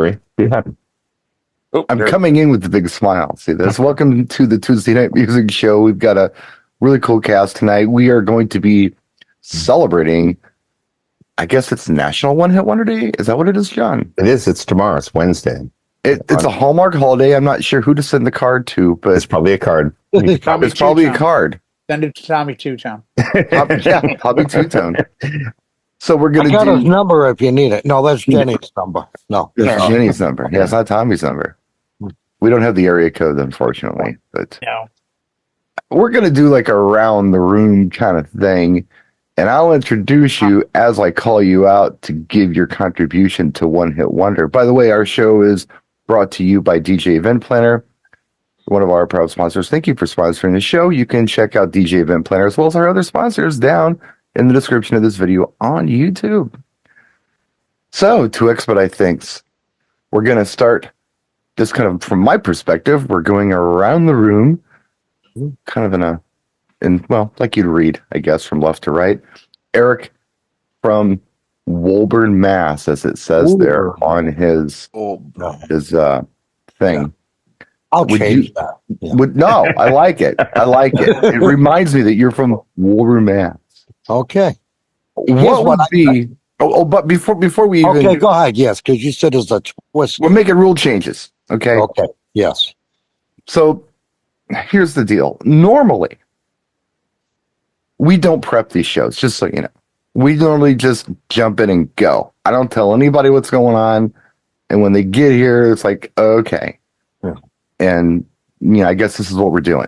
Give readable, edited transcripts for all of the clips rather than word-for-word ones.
worry. Be happy. Oh, I'm coming in with the big smile. See this? Welcome to the Tuesday Night Music Show. We've got a really cool cast tonight. We are going to be celebrating, I guess it's National One Hit Wonder Day. Is that what it is, John? It is. It's tomorrow. It's Wednesday. It's a Hallmark holiday. I'm not sure who to send the card to, but it's probably a card. it's probably a card. Send it to Tommy Two-Tone. Tommy Two-Tone. So we're going to do his number if you need it. No, that's Jenny's number. No. That's Jenny's number. Yeah, it's not Tommy's number. We don't have the area code, unfortunately. But no. We're going to do like a around the room kind of thing. And I'll introduce you as I call you out to give your contribution to One Hit Wonder. By the way, our show is brought to you by DJ Event Planner, one of our proud sponsors. Thank you for sponsoring the show. You can check out DJ Event Planner as well as our other sponsors down in the description of this video on YouTube. So, to expedite things, we're going to start just kind of from my perspective. We're going around the room, kind of well, like you'd read, I guess, from left to right. Eric from Woburn, Mass, as it says there on his thing. I'll change that. Yeah. No, I like it. I like it. It reminds me that you're from Woburn, Mass. Okay. What would be? But before we even. Okay, go ahead. Yes, because you said there's a twist. We're making rule changes. Okay. Okay. Yes. So here's the deal. Normally, we don't prep these shows, just so you know. We normally just jump in and go. I don't tell anybody what's going on. And when they get here, it's like, okay. Yeah. And, I guess this is what we're doing.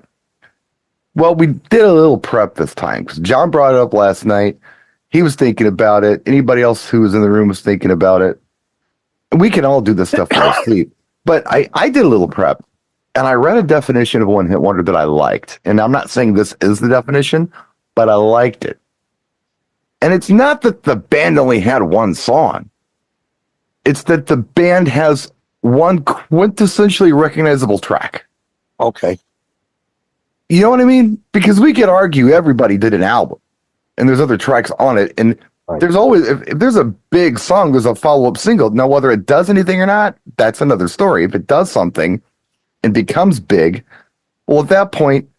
Well, we did a little prep this time because John brought it up last night. He was thinking about it. Anybody else who was in the room was thinking about it. And we can all do this stuff while asleep. But I did a little prep. And I read a definition of One Hit Wonder that I liked. And I'm not saying this is the definition, but I liked it. And it's not that the band only had one song. It's that the band has one quintessentially recognizable track. Okay. You know what I mean? Because we could argue everybody did an album and there's other tracks on it. And there's always, if there's a big song, there's a follow-up single. Now, whether it does anything or not, that's another story. If it does something and becomes big, well, at that point,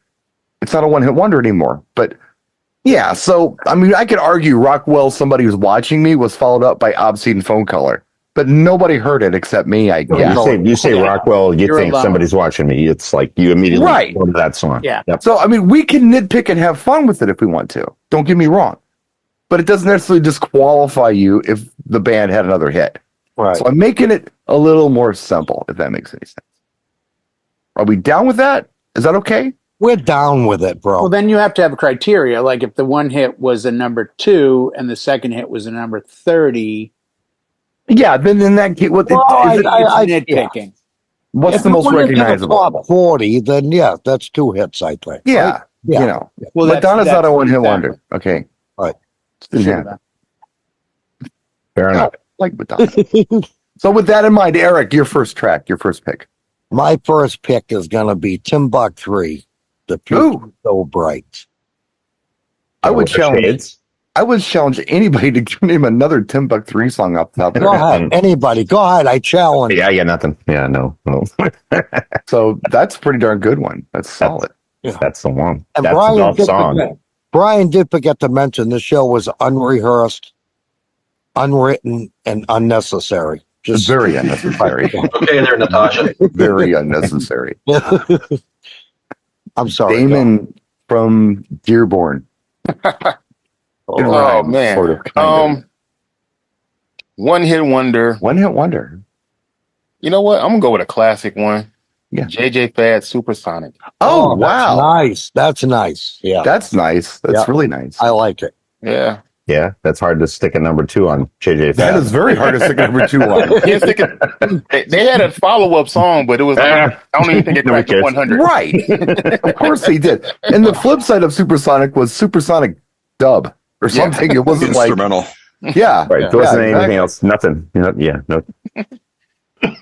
it's not a one-hit wonder anymore. But yeah, so, I could argue Rockwell, Somebody Who's Watching Me was followed up by Obscene Phone Color, but nobody heard it except me, I guess. You say Rockwell, you think alone. Somebody's watching me. It's like you immediately go to that song. Yeah. Yep. So, we can nitpick and have fun with it if we want to. Don't get me wrong. But it doesn't necessarily disqualify you if the band had another hit. Right. So I'm making it a little more simple, if that makes any sense. Are we down with that? Is that okay? We're down with it, bro. Well, then you have to have a criteria. Like if the one hit was a number 2 and the second hit was a number 30. Yeah, then in that case, it's nitpicking. Yeah. What's the most recognizable? Top 40, then that's 2 hits, I think. Yeah, right? Yeah. Well, Madonna's not a one-hit wonder. Okay. Right. Fair enough. Like Madonna. So with that in mind, Eric, your first track, your first pick. My first pick is going to be Timbuk 3. The future so bright. I would challenge anybody to name another Timbuk 3 song off the top of their head. Go ahead, anybody. Go ahead. I challenge. Yeah, I got nothing. Yeah, no. So that's a pretty darn good one. That's solid. That's the one. And that's the song. Brian did forget to mention the show was unrehearsed, unwritten, and unnecessary. Just very unnecessary. Okay, there, Natasha. Very unnecessary. I'm sorry. Damon from Dearborn. Oh man. Sort of, One hit wonder. One hit wonder. You know what? I'm gonna go with a classic one. Yeah. JJ Fad, SuperSonic. Oh wow. Nice. That's nice. Yeah. That's nice. That's really nice. I like it. Yeah. Yeah, that's hard to stick a number 2 on JJ Fad. That is very hard to stick a number 2 on. They had a follow-up song, but it was I don't even think it cracked 100. Right. Of course they did. And the flip side of SuperSonic was SuperSonic dub or something. It wasn't instrumental. Yeah. Right. There wasn't anything else. Nothing. Yeah. No. The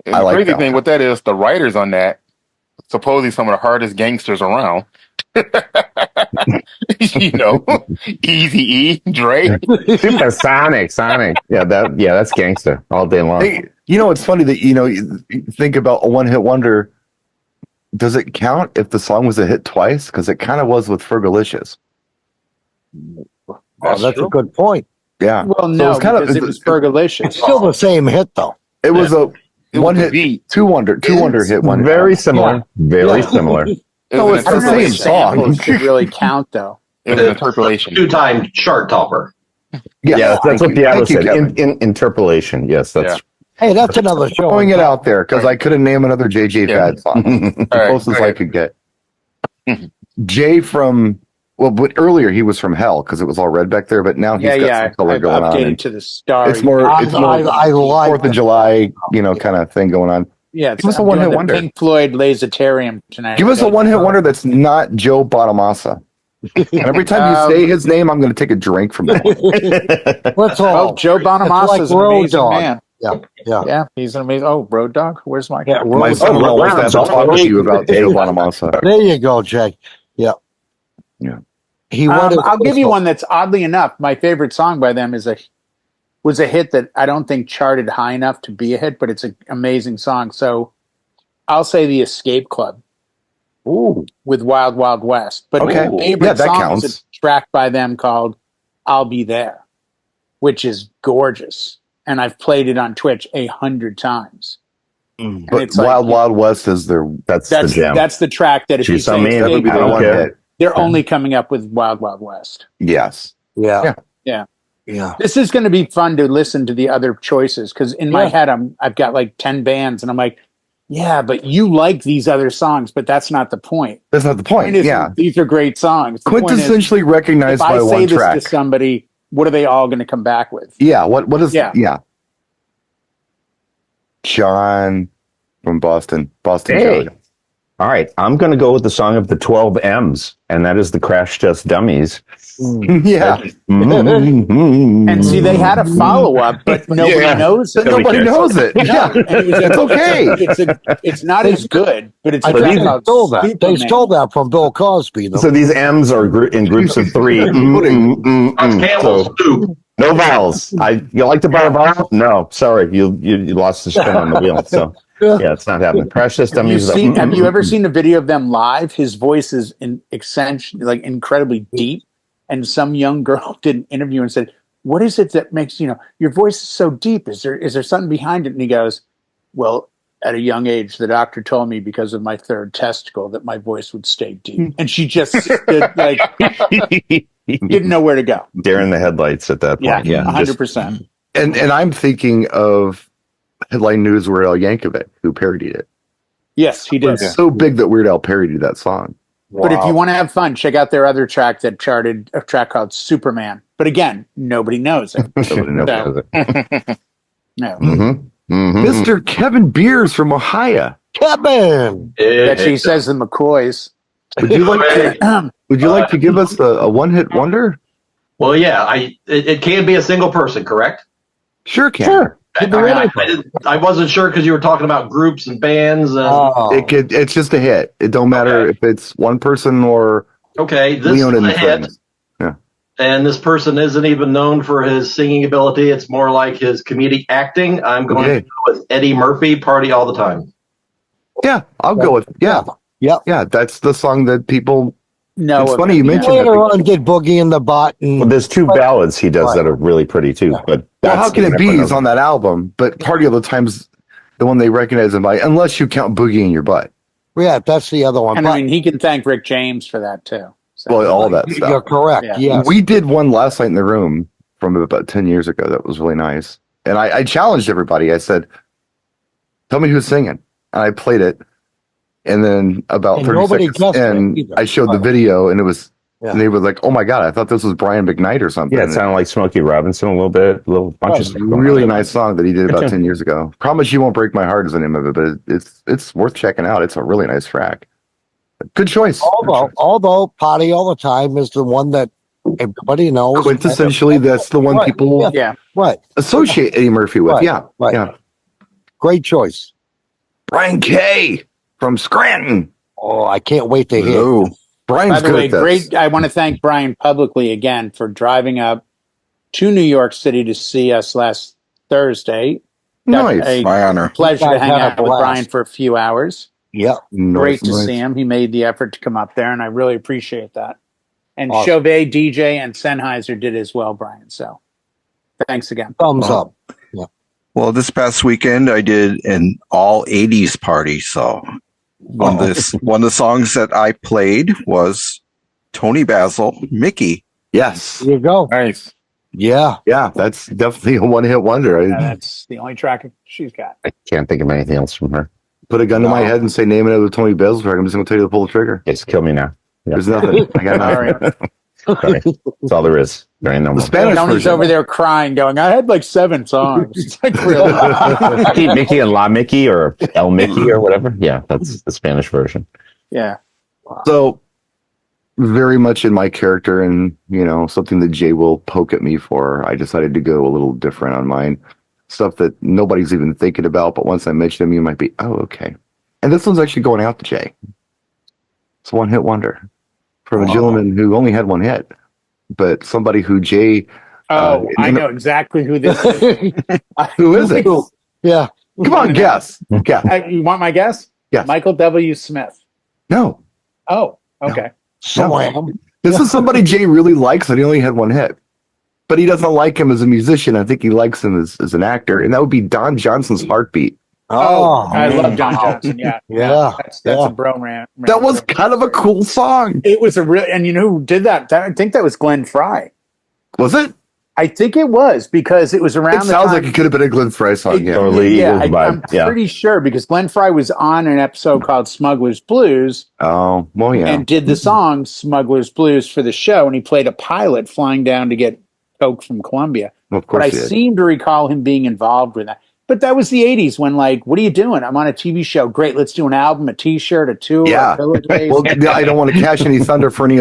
crazy thing with that is the writers on that, supposedly some of the hardest gangsters around. You know, Easy E, Dre. SuperSonic, Sonic. Yeah, that's gangster all day long. Hey, it's funny that you think about a one-hit wonder. Does it count if the song was a hit twice? Because it kind of was with Fergalicious. That's a good point. Yeah. Well, no, so because it was Fergalicious. It's still the same hit, though. It was a one hit, two wonder hit one. Very similar. Very similar. No, it's the same song. Should really count, though. It was interpolation. 2-time chart topper. Yeah, that's what the other said. Kevin. Interpolation. Yes, that's. Hey, that's another show. Throwing it out there because I couldn't name another JJ Fad song. The closest I could get. Jay from but earlier he was from Hell because it was all red back there, but now he's got some color going on. Updated to the star. It's more. I like 4th of July, kind of thing going on. Yeah, give us a one-hit wonder. Pink Floyd Lasitarium tonight. Give us a one-hit wonder that's not Joe Bonamassa. And every time you say his name, I'm going to take a drink from him. What's all? Joe Bonamassa is an amazing man. Yeah. He's an amazing. Oh, Road Dogg. Where's my? Yeah, my son-in-law wants to talk to you about Joe Bonamassa. There you go, Jay. Yeah. I'll give you one that's oddly enough my favorite song by them was a hit that I don't think charted high enough to be a hit, but it's an amazing song. So I'll say the Escape Club. Ooh, with Wild Wild West. But my favorite song is a track by them called "I'll Be There," which is gorgeous, and I've played it on Twitch 100 times. But it's Wild Wild West is that's the jam. That's the track that if you say they're only coming up with Wild Wild West. Yes. Yeah. This is going to be fun to listen to the other choices because in my head I've got like 10 bands and I'm like, yeah, but you like these other songs, but that's not the point. That's not the point. These are great songs. Quintessentially recognized by one track. If I say this to somebody, what are they all going to come back with? Yeah. What is? Yeah. John from Boston. Hey. John. All right, I'm going to go with the song of the 12 M's, and that is the Crash Test Dummies. Yeah. And see, they had a follow-up, but nobody knows it. Nobody knows it. Yeah. It's okay. It's not as good, but it's they stole that from Bill Cosby. Though. So these M's are in groups of 3. Campbell's soup. No vowels. You like to buy a vowel? No, sorry, you lost the spin on the wheel. So yeah, it's not happening. Crash Test Dummies. Have you ever seen a video of them live? His voice is incredibly deep. And some young girl did an interview and said, "What is it that makes your voice is so deep? Is there something behind it?" And he goes, "Well, at a young age, the doctor told me because of my 3rd testicle that my voice would stay deep." And she just didn't know where to go. Deer in the headlights at that point. Yeah, 100%. And I'm thinking of Headline News Weird Al Yankovic, who parodied it. Yes, he did. It's so big that Weird Al parodied that song. Wow. But if you want to have fun, check out their other track that charted, a track called Superman. But again, nobody knows it. Nobody knows it. No. Mr. Kevin Beers from Ohio. Kevin! That she says the McCoys. Would you like to give us a one-hit wonder? Well, yeah. It can be a single person, correct? Sure can. Sure. I wasn't sure because you were talking about groups and bands. It's just a hit. It don't matter if it's one person or this is a hit. Yeah. And this person isn't even known for his singing ability. It's more like his comedic acting. I'm going to go with Eddie Murphy, Party All the Time. Yeah, I'll go with Yeah. That's the song that people. No, it's funny you mentioned later on did Boogie in the Butt. Well, there's 2 ballads he does that are really pretty too. Yeah. But how can it be? He's on that album, but Party All the Time's the one they recognize him by, unless you count Boogie in Your Butt. Yeah, that's the other one. And I mean, he can thank Rick James for that too. So, well, all that stuff. You're correct. Yeah. We did one last night in the room from about 10 years ago. That was really nice. And I challenged everybody. I said, "Tell me who's singing," and I played it. And then about 30 seconds, and I showed the video, and it was, and they were like, "Oh my god, I thought this was Brian McKnight or something." Yeah, it sounded like Smokey Robinson a little bit, a little bunch of stuff. Really nice song that he did about 10 years ago. Promise You Won't Break My Heart is the name of it, but it's worth checking out. It's a really nice track. Good choice. Although Party All the Time is the one that everybody knows. Quintessentially, that's the one people associate Eddie Murphy with. Yeah. Great choice. Brian Kay from Scranton. Oh, I can't wait to hear. Hello. Brian's By the good way, at this. great. I want to thank Brian publicly again for driving up to New York City to see us last Thursday. Got Nice. My honor. pleasure to You guys hang had a out with blast. Brian for a few hours. Yep. Great to Nice. see him. He made the effort to come up there, and I really appreciate that. And Awesome. Chauvet, DJ, and Sennheiser did as well, Brian. So thanks again. Thumbs up. Well, this past weekend I did an all 80s party. So one of the songs that I played was Tony Basil, Mickey. Yes. There you go. Nice. Yeah. Yeah, that's definitely a one-hit wonder. I That's the only track she's got. I can't think of anything else from her. put a gun to my head and say, name another Tony Basil track. I'm just going to tell you to pull the trigger. Just kill me now. There's nothing. I got All nothing. right. Sorry. That's all there is. There ain't no The more. Spanish Tony's version. over there crying, going, I had like 7 songs. It's like, really? Mickey and La Mickey or El Mickey or whatever. Yeah, that's the Spanish version. Yeah. So very much in my character, and something that Jay will poke at me for, I decided to go a little different on mine. Stuff that nobody's even thinking about, but once I mention them, you might be, oh, okay. And this one's actually going out to Jay. It's a one-hit wonder from a gentleman who only had one hit, but somebody who Jay. I know exactly who this is. Who is it? Yeah. Come on, guess. Guess. You want my guess? Yes. Michael W. Smith. No. Oh, okay. Slam. This is somebody Jay really likes, and he only had one hit. But he doesn't like him as a musician. I think he likes him as an actor, and that would be Don Johnson's Heartbeat. Oh, I man. love Don Johnson. Yeah. Yeah. That's Yeah. a bro rant. That was kind of a cool song. It was a real, and you know who did that? I think that was Glenn Fry. Was it? I think it was because it was around It the sounds time. like it could have been a Glenn Fry song. Yeah. Totally Yeah, Eagles I'm vibe. Yeah. pretty sure because Glenn Fry was on an episode called Smuggler's Blues Oh, well, yeah. and did the song Smuggler's Blues for the show, and he played a pilot flying down to get coke from Colombia. Of But course I he did. seem to recall him being involved with that. But that was the 80s when, like, what are you doing? I'm on a TV show. Great, let's do an album, a T-shirt, a tour, Yeah. a pillowcase. Well, I don't want to cash any thunder for any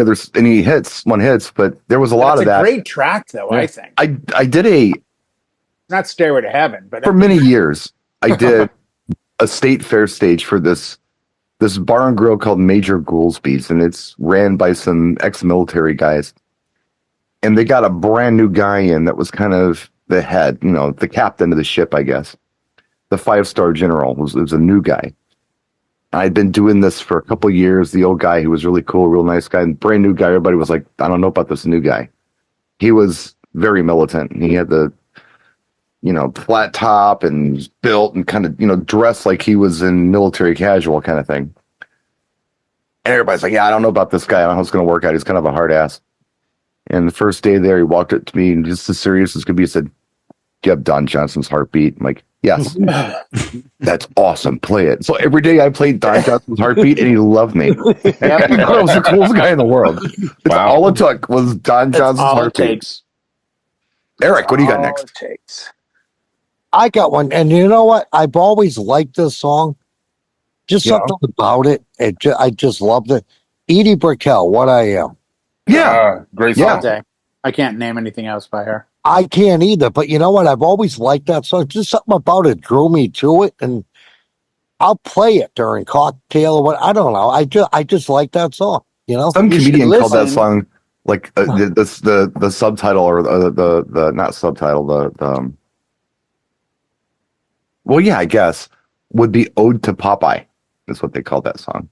hits, but there was a lot That's of that. a great track, though, I think. I did Not Stairway to Heaven, but for many years. I did a state fair stage for this bar and grill called Major Goolsby's, and it's ran by some ex-military guys. And they got a brand new guy in that was kind of the head, the captain of the ship, I guess. The 5-star general was a new guy. I'd been doing this for a couple of years. The old guy, who was really cool, real nice guy, and brand new guy. Everybody was like, I don't know about this new guy. He was very militant. He had the, flat top and built and kind of, dressed like he was in military casual kind of thing. And everybody's like, yeah, I don't know about this guy. I don't know how it's going to work out. He's kind of a hard ass. And the first day there, he walked up to me and just as serious as could be, said, do you have Don Johnson's Heartbeat? I'm like, yes. That's awesome. Play it. So every day I played Don Johnson's Heartbeat and he loved me. I was the coolest guy in the world. It's all it took was Don Johnson's all it Heartbeat. takes. Eric, what do you got All next? it takes. I got one. And you know what? I've always liked this song. Just something about it. I just loved it. Edie Brickell, What I Am. Yeah. Great Yeah. song. I can't name anything else by her. I can't either, but you know what? I've always liked that song. Just something about it drew me to it, and I'll play it during cocktail or what. I don't know. I just like that song. Some You should comedian called that listen. song like the subtitle or the not subtitle the well, yeah, I guess would be Ode to Popeye. That's what they called that song.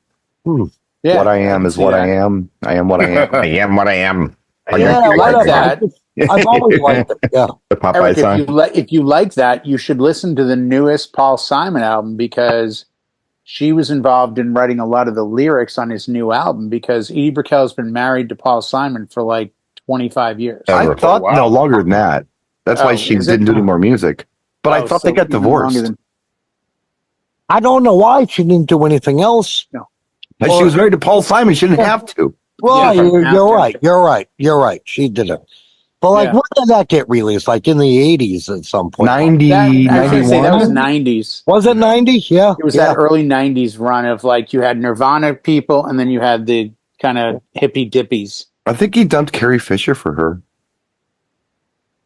Yeah, What I am is what I am. I am what I am. I am what I am. Yeah, I like like that. that. I've always liked it. Yeah. The Popeye Eric, song. if you like that, you should listen to the newest Paul Simon album because she was involved in writing a lot of the lyrics on his new album because Edie Brickell has been married to Paul Simon for like 25 years. I Ever. thought no longer than that. That's why Oh, she is it? didn't do any more music. But I Oh, thought so they got even longer divorced. than- I don't know why she didn't do anything else. And she was married to Paul Simon. She didn't have to. Well, Yeah, you're after. right. You're right. She did it. But like, Yeah. when did that get released? Like in the 80s at some point. 90, I was gonna say that was 91. 90s. Was it 90? Yeah. It was yeah. that early 90s run of like you had Nirvana people and then you had the kind of hippie dippies. I think he dumped Carrie Fisher for her.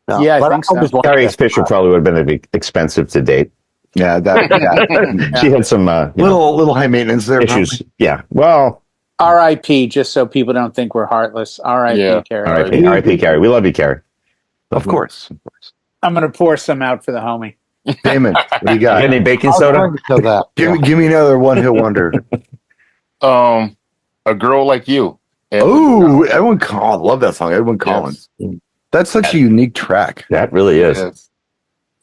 No, Yeah, I but think so. always liked Carrie that. Fisher probably would have been expensive to date. Yeah, that She had some little high maintenance there. issues. Probably. Yeah. Well, R.I.P. Just so people don't think we're heartless. R.I.P. Yeah. Carrie. R.I.P. R.I.P. Carrie. We love you, Carrie. Of course. I'm gonna pour some out for the homie. Damon, what do you You got? got any baking I'll soda? drink to that. Give me another one-hit wonder. A Girl Like You. Oh, Edwin Collins. I love that song. Edwin Collins. That's such a unique track. That really is. Yes.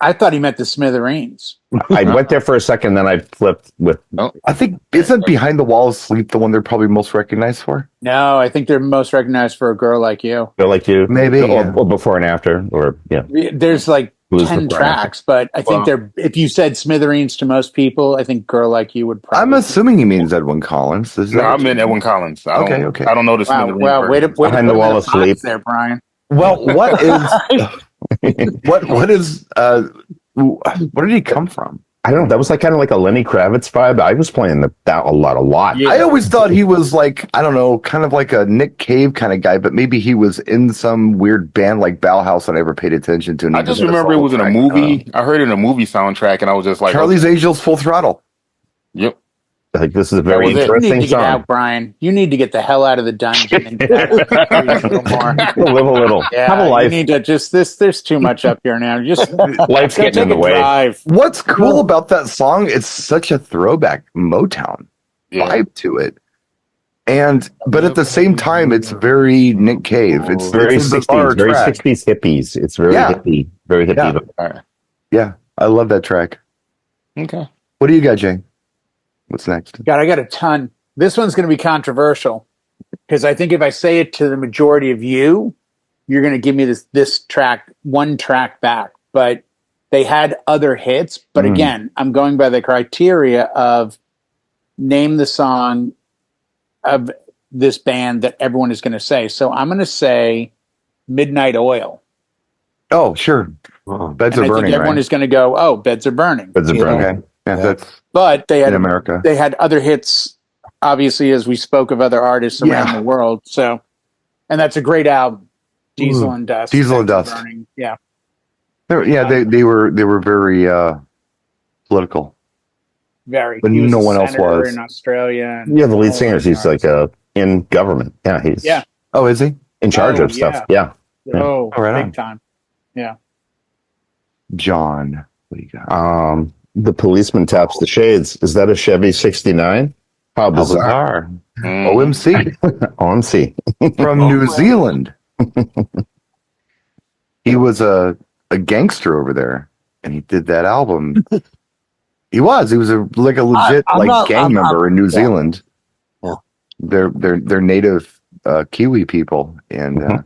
I thought he meant the Smithereens. I went there for a second, then I flipped with. I think isn't Behind the Wall of Sleep the one they're probably most recognized for? No, I think they're most recognized for A Girl Like You. Feel like you, Maybe, or, yeah. or before and after, or yeah. There's like Who's 10 before and after? tracks, but I think they're. If you said Smithereens to most people, I think Girl Like You would probably. I'm assuming he means Edwin Collins. Is No, that- I meant Edwin Collins. I don't, Okay. I don't know this. Wow, way to Behind put the him Wall in of the box Sleep. there, Brian. Well, what is what is where did he come from? I don't know. That was like kind of like a Lenny Kravitz vibe. I was playing that a lot. Yeah. I always thought he was like, I don't know, kind of like a Nick Cave kind of guy, but maybe he was in some weird band like Bauhaus that I never paid attention to. And I he just did a remember it solo was in a track. movie. I heard it in a movie soundtrack, and I was just like, Charlie's Angels Full Throttle. Yep. Like this is a very was it. You need interesting to get song. out, Brian. You need to get the hell out of the dungeon and get out a little more. Live a little. Yeah, Have a you life. need to just this. There's too much up here now. Just Life's go getting in take the a way. drive. What's cool about that song? It's such a throwback Motown Yeah. vibe to it. But at the same time, it's very Nick Cave. It's Very it's a bizarre 60s, very track. 60s hippies. It's very Yeah. hippie, very hippie. Yeah. Yeah, I love that track. Okay. What do you got, Jay? What's next? God, I got a ton. This one's going to be controversial because I think if I say it to the majority of you, you're going to give me this track, one track back. But they had other hits. But again, I'm going by the criteria of name the song of this band that everyone is going to say. So I'm going to say Midnight Oil. Oh, sure. Beds And are I think burning, everyone right? is going to go, oh, Beds Are Burning. But it's a burn. Okay. Yeah, that's But they in had America. they had other hits, obviously, as we spoke of other artists around Yeah. the world. So, and that's a great album, Diesel and Dust. Diesel and Beds Are Dust. Burning. Yeah, They were very political. very. But He was no a one else senator was. in Australia. And Yeah, the lead all singer. those He's artists. like in government. Yeah, he's Yeah. Oh, is he? in charge Oh, of stuff. Yeah. Oh, Oh, right big on. time. Yeah. John. What do you got? The policeman taps the shades. Is that a Chevy 69? How bizarre. OMC OMC. from New Zealand. He was a gangster over there, and he did that album. He was a legit I'm not- gang member in New Zealand. Yeah. They're native Kiwi people, and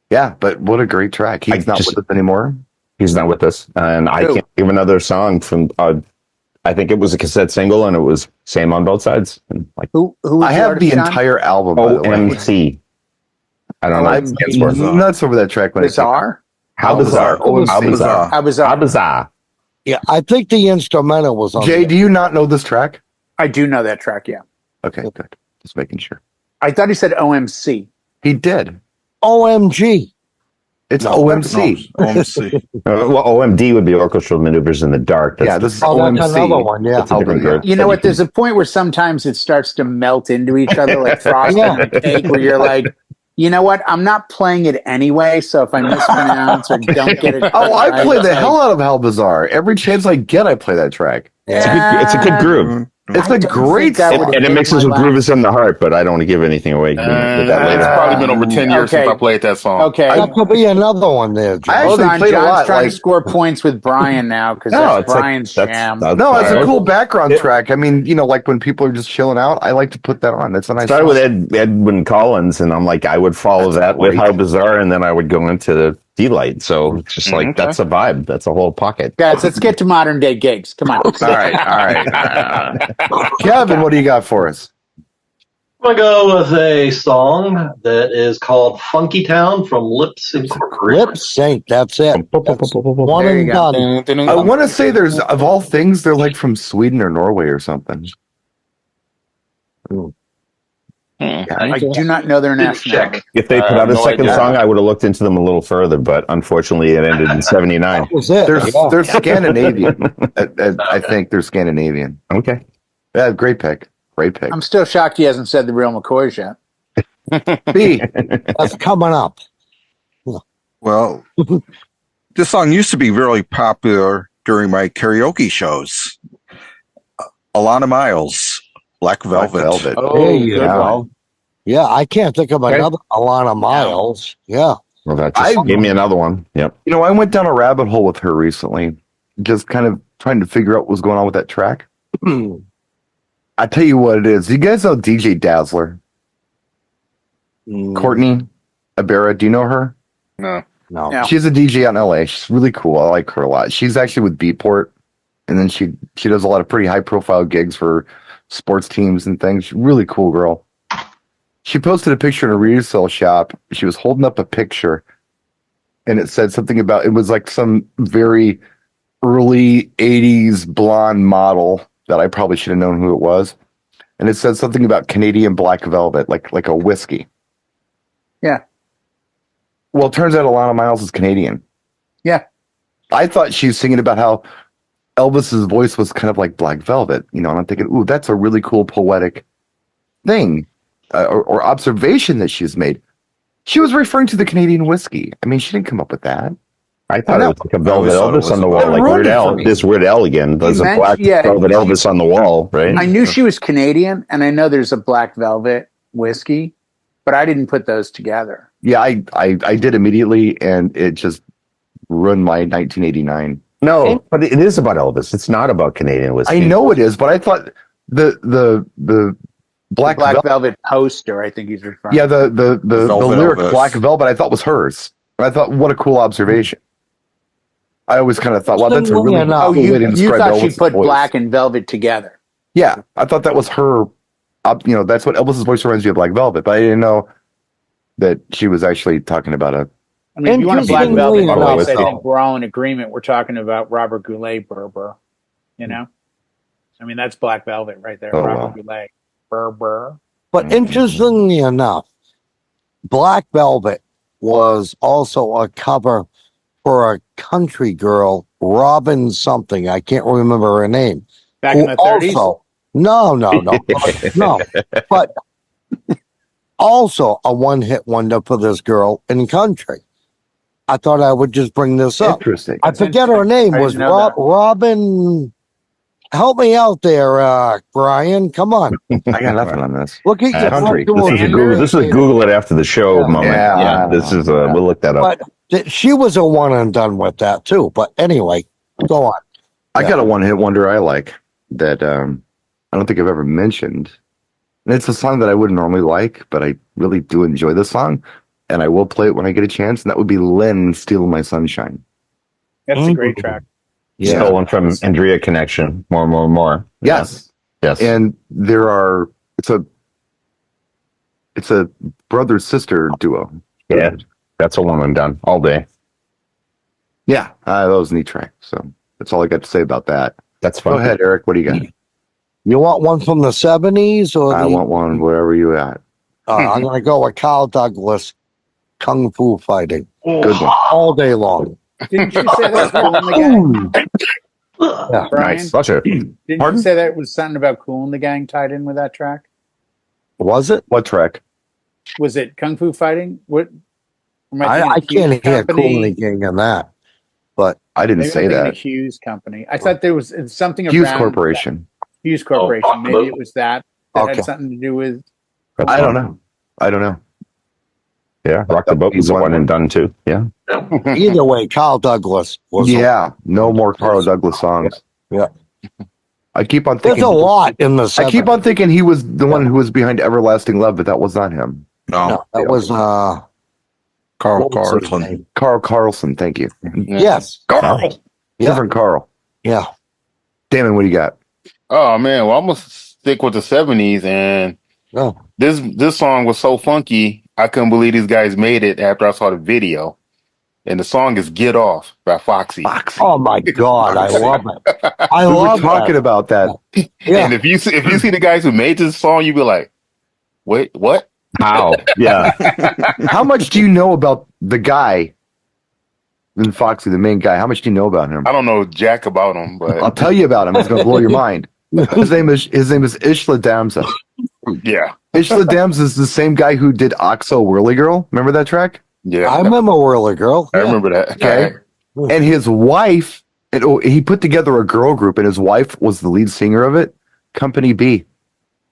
yeah. But what a great track! He's not with us anymore. He's not with us. And I can't think of another song from, I think it was a cassette single and it was same on both sides. And like Who was I have the artist, John? entire album. By the way. OMC. I don't know. what I'm it stands for. nuts over that track. When Bizarre. How bizarre. OMC. How bizarre. How bizarre. How bizarre. Yeah, I think the instrumental was on. Jay, do you not know this track? I do know that track. Yeah. Okay, good. Just making sure. I thought he said OMC. He did. OMG. It's OMC. OMC. Well, OMD would be orchestral maneuvers in the dark. Yeah, this is Oh, OMC. that's another one. Yeah. That's a different group. You know what? There's a point where sometimes it starts to melt into each other, like frosting on a cake, where you're like, you know what? I'm not playing it anyway, so if I mispronounce or don't get it, Oh, I right, play it's the like, hell out of How Bizarre. Every chance I get, I play that track. It's a good groove. It's I a don't great think that song. would- And it mixes with Groove Is in the Heart, but I don't want to give anything away. We can get that It's later. probably been over 10 years since Okay. I played that song. Okay. That could be another one there, Jay. I Hold actually on, played a John's lot. trying Like, to score points with Brian now because that's it's like- Brian's that's- jam. that's no, it's all a right. cool background track. I mean, like when people are just chilling out, I like to put that on. That's a nice Started song. with Edwin Collins, and I'm like, I would follow that with great. How Bizarre, and then I would go into the D-Light. So it's just like, that's a vibe. That's a whole pocket. Guys, let's get to modern day gigs. Come on. All right. Kevin, what do you got for us? I'm going to go with a song that is called Funky Town from Lips Incorporated. Lip sync. That's it. That's one There you and go. done. I want to say there's, of all things, they're like from Sweden or Norway or something. I do not know their nationality. Check. If they put out a no second idea. song, I would have looked into them a little further, but unfortunately, it ended in '79. That was it. They're Scandinavian. I think they're Scandinavian. Okay. Yeah, great pick. Great pick. I'm still shocked he hasn't said the real McCoys yet. B. That's coming up. Well, this song used to be really popular during my karaoke shows. Alana Miles, Black Velvet. Oh, There you good go. one. Yeah, I can't think of Okay. another Alana Miles. Yeah. Well, that just gave me another one. Yep. You know, I went down a rabbit hole with her recently, just kind of trying to figure out what's going on with that track. I tell you what it is. You guys know DJ Dazzler? Courtney Ibarra, do you know her? No. No. Yeah. She's a DJ out in LA. She's really cool. I like her a lot. She's actually with Beatport, and then she does a lot of pretty high profile gigs for sports teams and things. She's a really cool girl. She posted a picture in a resale shop. She was holding up a picture, and it said something about, it was like some very early 80s blonde model that I probably should have known who it was. And it said something about Canadian Black Velvet, like a whiskey. Yeah. Well, it turns out Alana Miles is Canadian. Yeah. I thought she was singing about how Elvis's voice was kind of like Black Velvet, and I'm thinking, ooh, that's a really cool poetic thing or observation that she's made. She was referring to the Canadian whiskey. I mean, she didn't come up with that. I thought it was like a Velvet thought it Elvis was on the a- wall, That like ruined Weird it for Al. me. This Weird Al again. There's a black Velvet Elvis on the wall, right? I knew she was Canadian, and I know there's a Black Velvet whiskey, but I didn't put those together. Yeah, I did immediately, and it just ruined my 1989. No, but it is about Elvis. It's not about Canadian whiskey. I know it is, but I thought the Black Velvet poster, I think he's referring. Yeah, the Velvet lyric Elvis. Black Velvet I thought was hers. And I thought, what a cool observation. I always kind of thought, wow, that's a really Oh, cool way to you describe thought she Elvis's put voice. Black and Velvet together. Yeah, I thought that was her. That's what Elvis's voice reminds me of, Black Velvet. But I didn't know that she was actually talking about a. I mean, if you want a Black Interestingly Velvet enough, voice, I though. think we're all in agreement. We're talking about Robert Goulet Berber. You know? I mean, that's Black Velvet right there. Oh, Robert wow. Goulet Berber. But interestingly enough, Black Velvet was also a cover for a country girl, Robin something. I can't remember her name. Back in the 30s? Also, no. But also a one-hit wonder for this girl in country. I thought I would just bring this up. Interesting. I forget her name. I Was didn't know that. Robin? Help me out there, Brian. Come on. I got nothing on this. Look at your Country. front door. This is a Google it after the show moment. Yeah. This is we'll look that up. But she was a one and done with that too. But anyway, go on. I got a one-hit wonder I like that I don't think I've ever mentioned. And it's a song that I wouldn't normally like, but I really do enjoy the song, and I will play it when I get a chance. And that would be Len "Steal My Sunshine." That's a great track. Yeah. Stolen from Andrea Connection. More. Yes. Yes. And it's a brother sister duo. Yeah. That's a one and done all day. Yeah, that was a neat track. So that's all I got to say about that. That's fun. Go ahead, Eric. What do you got? You want one from the 70s or I want one wherever you at. I'm going to go with Carl Douglas, Kung Fu Fighting, Good one. all day long. Didn't you say that was Cool in the Gang? Yeah. Brian, Nice. Such a didn't Pardon? you say that was something about Cool in the Gang tied in with that track? Was it? What track? Was it Kung Fu Fighting? What? am I thinking of can't Hughes hear Company? Cool in the Gang in that. But I didn't Maybe say I'm thinking that. of Hughes Company. I thought there was something Hughes around Corporation. Hughes Corporation. Maybe it was that Okay. had something to do with. I don't know. Yeah. Rock the Boat was a one and done too. Yeah. either way, Carl Douglas was. Yeah, no more Carl Douglas songs. Yeah. I keep on There's thinking. a lot in the 70s. I keep on thinking he was the one who was behind Everlasting Love, but that was not him. No, that was Carl what was his Carlson. name? Carl Carlson. Thank you. Yes. Carl. Yeah. Different Carl. Yeah. Damon, what do you got? Oh man, well I'm gonna stick with the '70s, and Oh. this song was so funky. I couldn't believe these guys made it after I saw the video. And the song is "Get Off" by Foxy. Oh my God, I love it. I We were love talking that. about that. Yeah. And if you see the guys who made this song, you'd be like, Wait, what? How? Yeah. How much do you know about the guy? And Foxy, the main guy. How much do you know about him? I don't know jack about him, I'll but tell you about him. It's going to blow your mind. His name is Ishla Damsa. yeah, Ishla Damsa is the same guy who did Oxo Whirly Girl. Remember that track? yeah. I remember Whirly Girl. I remember that. Okay. And his wife, he put together a girl group, and his wife was the lead singer of it, Company B.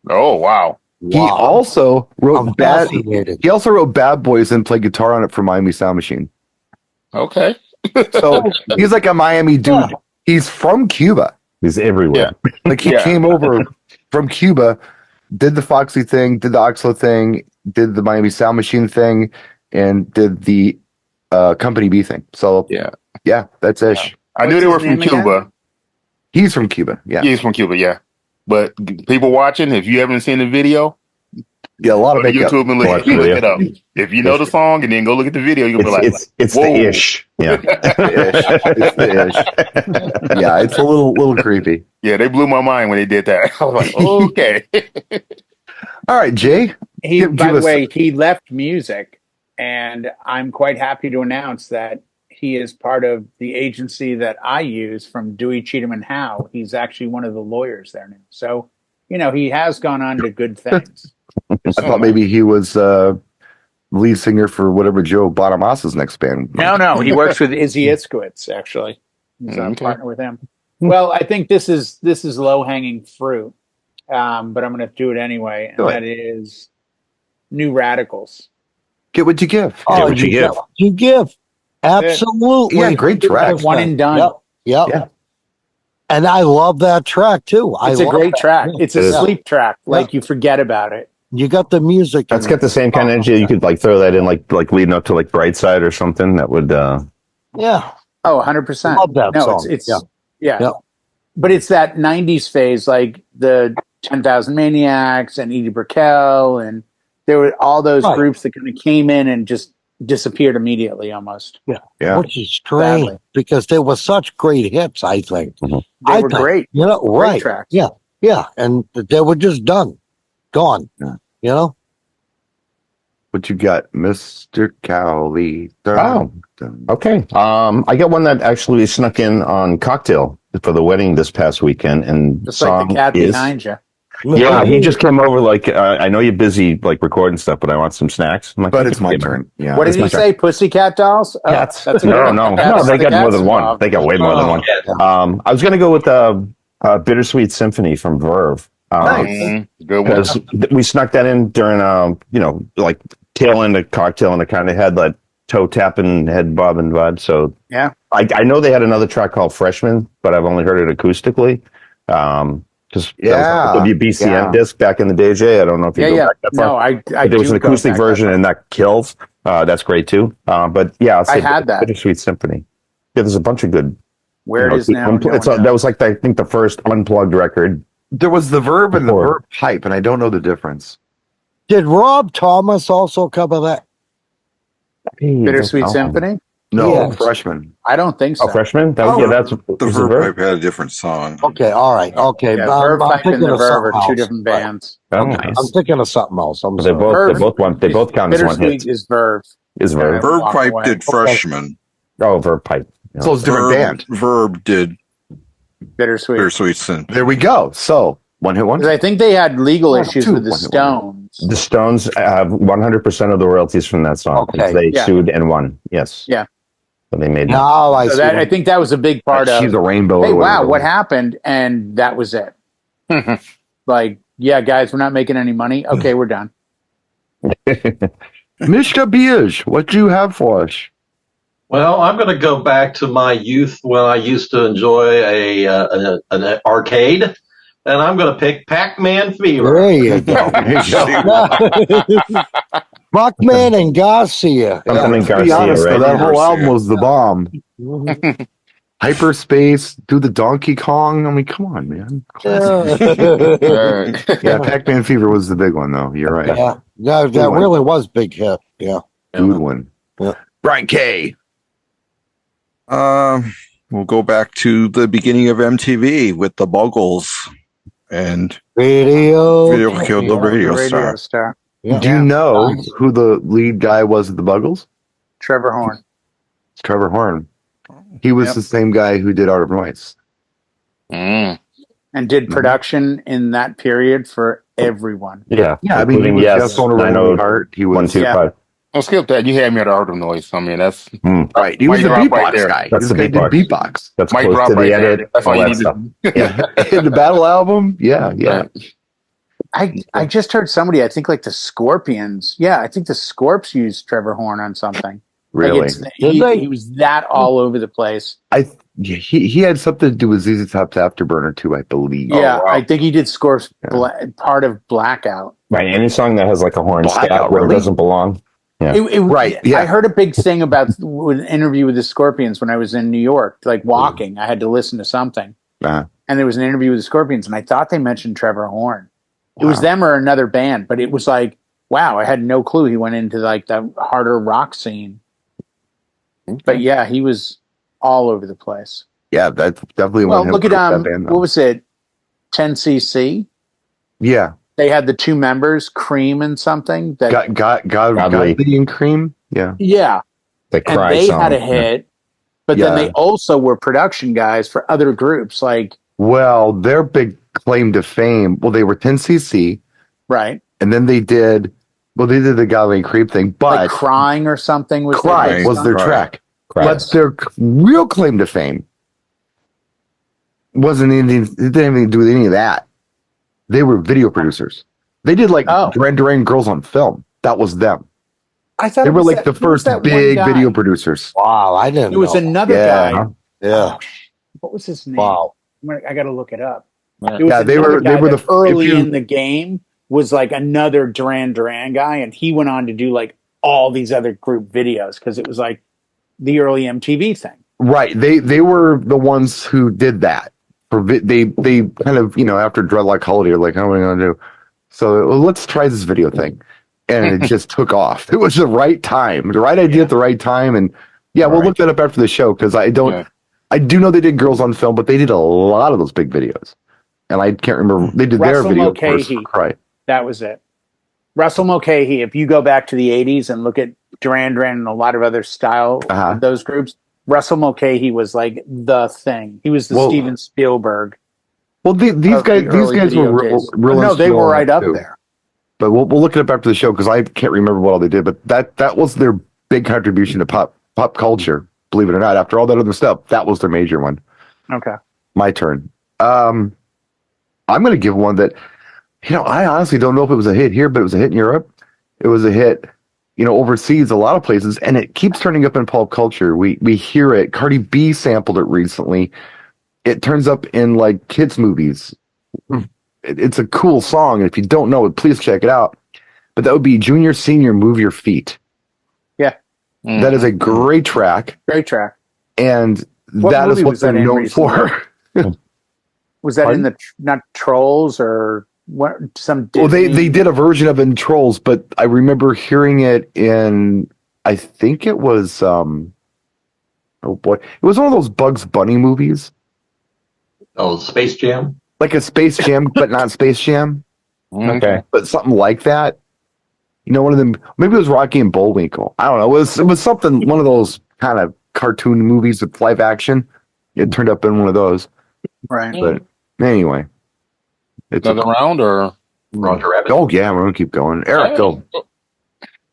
Oh wow. He also wrote I'm Bad. fascinated. He also wrote Bad Boys and played guitar on it for Miami Sound Machine. Okay. So he's like a Miami dude. Yeah. He's from Cuba. He's everywhere. Like he Yeah. came over from Cuba, did the Foxy thing, did the Oxlo thing, did the Miami Sound Machine thing, and did the Company B thing. So Yeah. that's Ish. I knew What's they were his from name again? Cuba. He's from Cuba. Yeah, He's from Cuba, yeah. But people watching, if you haven't seen the video, yeah. A lot go of to makeup. YouTube and Watch look the it up. If you know the song and then go look at the video, you'll be like, It's whoa. the ish. Yeah. It's the Ish. Yeah, it's a little creepy. Yeah, they blew my mind when they did that. I was like, okay. All right, Jay. He, Give by the us- way, he left music, and I'm quite happy to announce that he is part of the agency that I use from Dewey, Cheatham, and Howe. He's actually one of the lawyers there now. So, he has gone on to good things. I thought maybe he was lead singer for whatever Joe Bonamassa' next band. No, he works with Izzy Itzkowitz, actually. He's a Okay. partner with him. Well, I think this is low-hanging fruit, but I'm going to do it anyway, and Do it. that is New Radicals. Get what you give. Oh, what you give. You give. Absolutely. Yeah, great track. One and done. Yep. Yeah. And I love that track too. It's a great track. It's It a is. sleep track. Like you forget about it. You got the music. That's in got it. the same kind of energy. You could like throw that in like leading up to like Brightside or something. That would Yeah. Oh, 100%. Love that no, song. It's Yeah. yeah. But it's that 90s phase, like the 10,000 Maniacs and Edie Brickell, and there were all those Right. groups that kind of came in and just disappeared immediately almost. Yeah. Which is strange Sadly. because they were such great hits, I think. They I were think, great. Great Great tracks. Yeah. Yeah. And they were just done. Gone. Yeah. You know? What you got, Mr. Cowley? Oh. Okay. I got one that actually snuck in on Cocktail for the wedding this past weekend, and Just like the cat behind you. Yeah, he just came over like I know you're busy like recording stuff, but I want some snacks. I'm like, But it's my turn. Yeah. What did That's he my say? Pussycat dolls? Oh, Cats. that's a good No, one. no, Cats, they the got more cats than one. involved. They got way more than one. I was gonna go with Bittersweet Symphony from Verve. Good one. Because we snuck that in during like tail end of Cocktail, and it kind of had that toe tapping, head bobbing vibe. So Yeah. I know they had another track called Freshman, but I've only heard it acoustically. Because Yeah. WBCN disc back in the day, Jay. I don't know if you go back that far. No, I But there was do an go acoustic back that version, far. and that kills. That's great too. But yeah, I'll say I had that. Bittersweet Symphony. Yeah, there's a bunch of good. Where it is now. no It's, one that knows. was like I think the first unplugged record. There was the verb and the Before. verb pipe, and I don't know the difference. Did Rob Thomas also cover that? Bittersweet Oh. Symphony? No, Yes. freshman. I don't think so. Oh, Freshman. That was, Oh. yeah, that's The was it Verb Verve? Pipe had a different song. Okay, all right. Okay. Yeah, I'm Verve Pipe and thinking the of Verve are something two else. different Right. bands. Oh, I'm nice. thinking of something else. I'm They sorry. both count as one Bittersweet hit. is Verve. Is Verve? Verb Walk Pipe away. did Freshman. Oh, Verve Pipe. Yeah. So it's a different band. Verb did Bittersweet. Bittersweet Sin. There we go. So one hit one. Because I think they had legal Oh, issues two. with the One hit Stones. The Stones have 100% of the royalties from that song. Okay. They Yeah. sued and won. Yes. Yeah. So they made Now I So see. that, I think that was a big part She's of, a rainbow. hey, or wow, whatever. what happened? And that was it. Like, yeah, guys, we're not making any money. Okay, we're done. Mr. Beers, what do you have for us? Well, I'm going to go back to my youth when I used to enjoy an arcade, and I'm going to pick Pac-Man Fever. There you go. Buckman and Garcia. Something in To be Garcia, honest, though, right? that whole Garcia. album was the bomb. Hyperspace, do the Donkey Kong. I mean, come on, man. Yeah, Pac-Man Fever was the big one, though. You're right. Yeah, that really was big hit. Yeah. Good one. Yeah. Brian K. We'll go back to the beginning of MTV with the Buggles and Radio. Video Killed the Radio Star. Star. Yeah. Do you know who the lead guy was at the Buggles? Trevor Horn. It's Trevor Horn. He was the same guy who did Art of Noise. Mm. And did production in that period for everyone. Yeah. Yeah, I mean, he including was Yes, just on a I know. Rolling Heart. He was 125. Don't skip that. You had me at the Art of Noise. I mean, that's right. He was mic the drop beatbox right there. guy. That's This the guy did beatbox. That's Mic close drop to the right there. edit. That's all all you that need stuff. to In the Battle album, yeah. I just heard somebody, I think like the Scorpions. Yeah, I think the Scorps used Trevor Horn on something. Really? Like he was that all over the place. He had something to do with ZZ Top's Afterburner too, I believe. Yeah, wow. I think he did Scorps part of Blackout. Right. Any song that has like a horn Blackout, scat where it really? doesn't belong. Yeah. Right, yeah. I heard a big thing about an interview with the Scorpions when I was in New York, like walking. I had to listen to something. Uh-huh. And there was an interview with the Scorpions, and I thought they mentioned Trevor Horn. It was them or another band, but it was like, wow, I had no clue he went into like the harder rock scene. But yeah, he was all over the place. Yeah, that's definitely Well, one. look at that band, though. what was it? 10cc. Yeah, They had the two members, Cream and something. That Godly and Cream. Yeah, yeah, The and Cry they song. had a hit. But then they also were production guys for other groups, like well, their big claim to fame. Well, they were 10cc, right, and then they did the Godly and Cream thing, but like Crying or something was Cry their was their Cry. track. Cry. But their real claim to fame wasn't anything. It didn't have anything to do with any of that. They were video producers. They did like Duran Duran Girls on Film. That was them. I thought They were like the first big video producers. Wow, I didn't. It was know. another guy. Yeah. What was his name? Wow. I got to look it up. Yeah. It was They were the early in the game was like another Duran Duran guy, and he went on to do like all these other group videos because it was like the early MTV thing. Right. They were the ones who did that. They kind of, after Dreadlock Holiday, are like, what are we going to do? So let's try this video thing. And it just took off. It was the right time, the right idea at the right time. And we'll look that up after the show because I do know they did Girls on Film, but they did a lot of those big videos. And I can't remember. They did Russell their video Mulcahy. first. Cry. That was it. Russell Mulcahy, if you go back to the 80s and look at Duran Duran and a lot of other style of those groups, Russell Mulcahy was like the thing. He was the Steven Spielberg. Well, these guys were real. No, they were right up there. But we'll look it up after the show because I can't remember what all they did. But that was their big contribution to pop culture. Believe it or not, after all that other stuff, that was their major one. Okay, my turn. I'm going to give one that, I honestly don't know if it was a hit here, but it was a hit in Europe. It was a hit, overseas, a lot of places, and it keeps turning up in pop culture. We hear it. Cardi B sampled it recently. It turns up in like kids' movies. It's a cool song. And if you don't know it, please check it out. But that would be Junior Senior Move Your Feet. Yeah. Mm-hmm. That is a great track. Great track. And that is what they're known for. Was that in the, not Trolls or what? Some Disney? Well, they did a version of it in Trolls, but I remember hearing it in, I think it was, oh boy, it was one of those Bugs Bunny movies. Oh, Space Jam? Like a Space Jam, but not Space Jam. Okay. But something like that. One of them, maybe it was Rocky and Bullwinkle. I don't know. It was something, one of those kind of cartoon movies with live action. It turned up in one of those. Right. But anyway. It's another round or Roger Rabbit? Oh, yeah, we're going to keep going. Eric, go.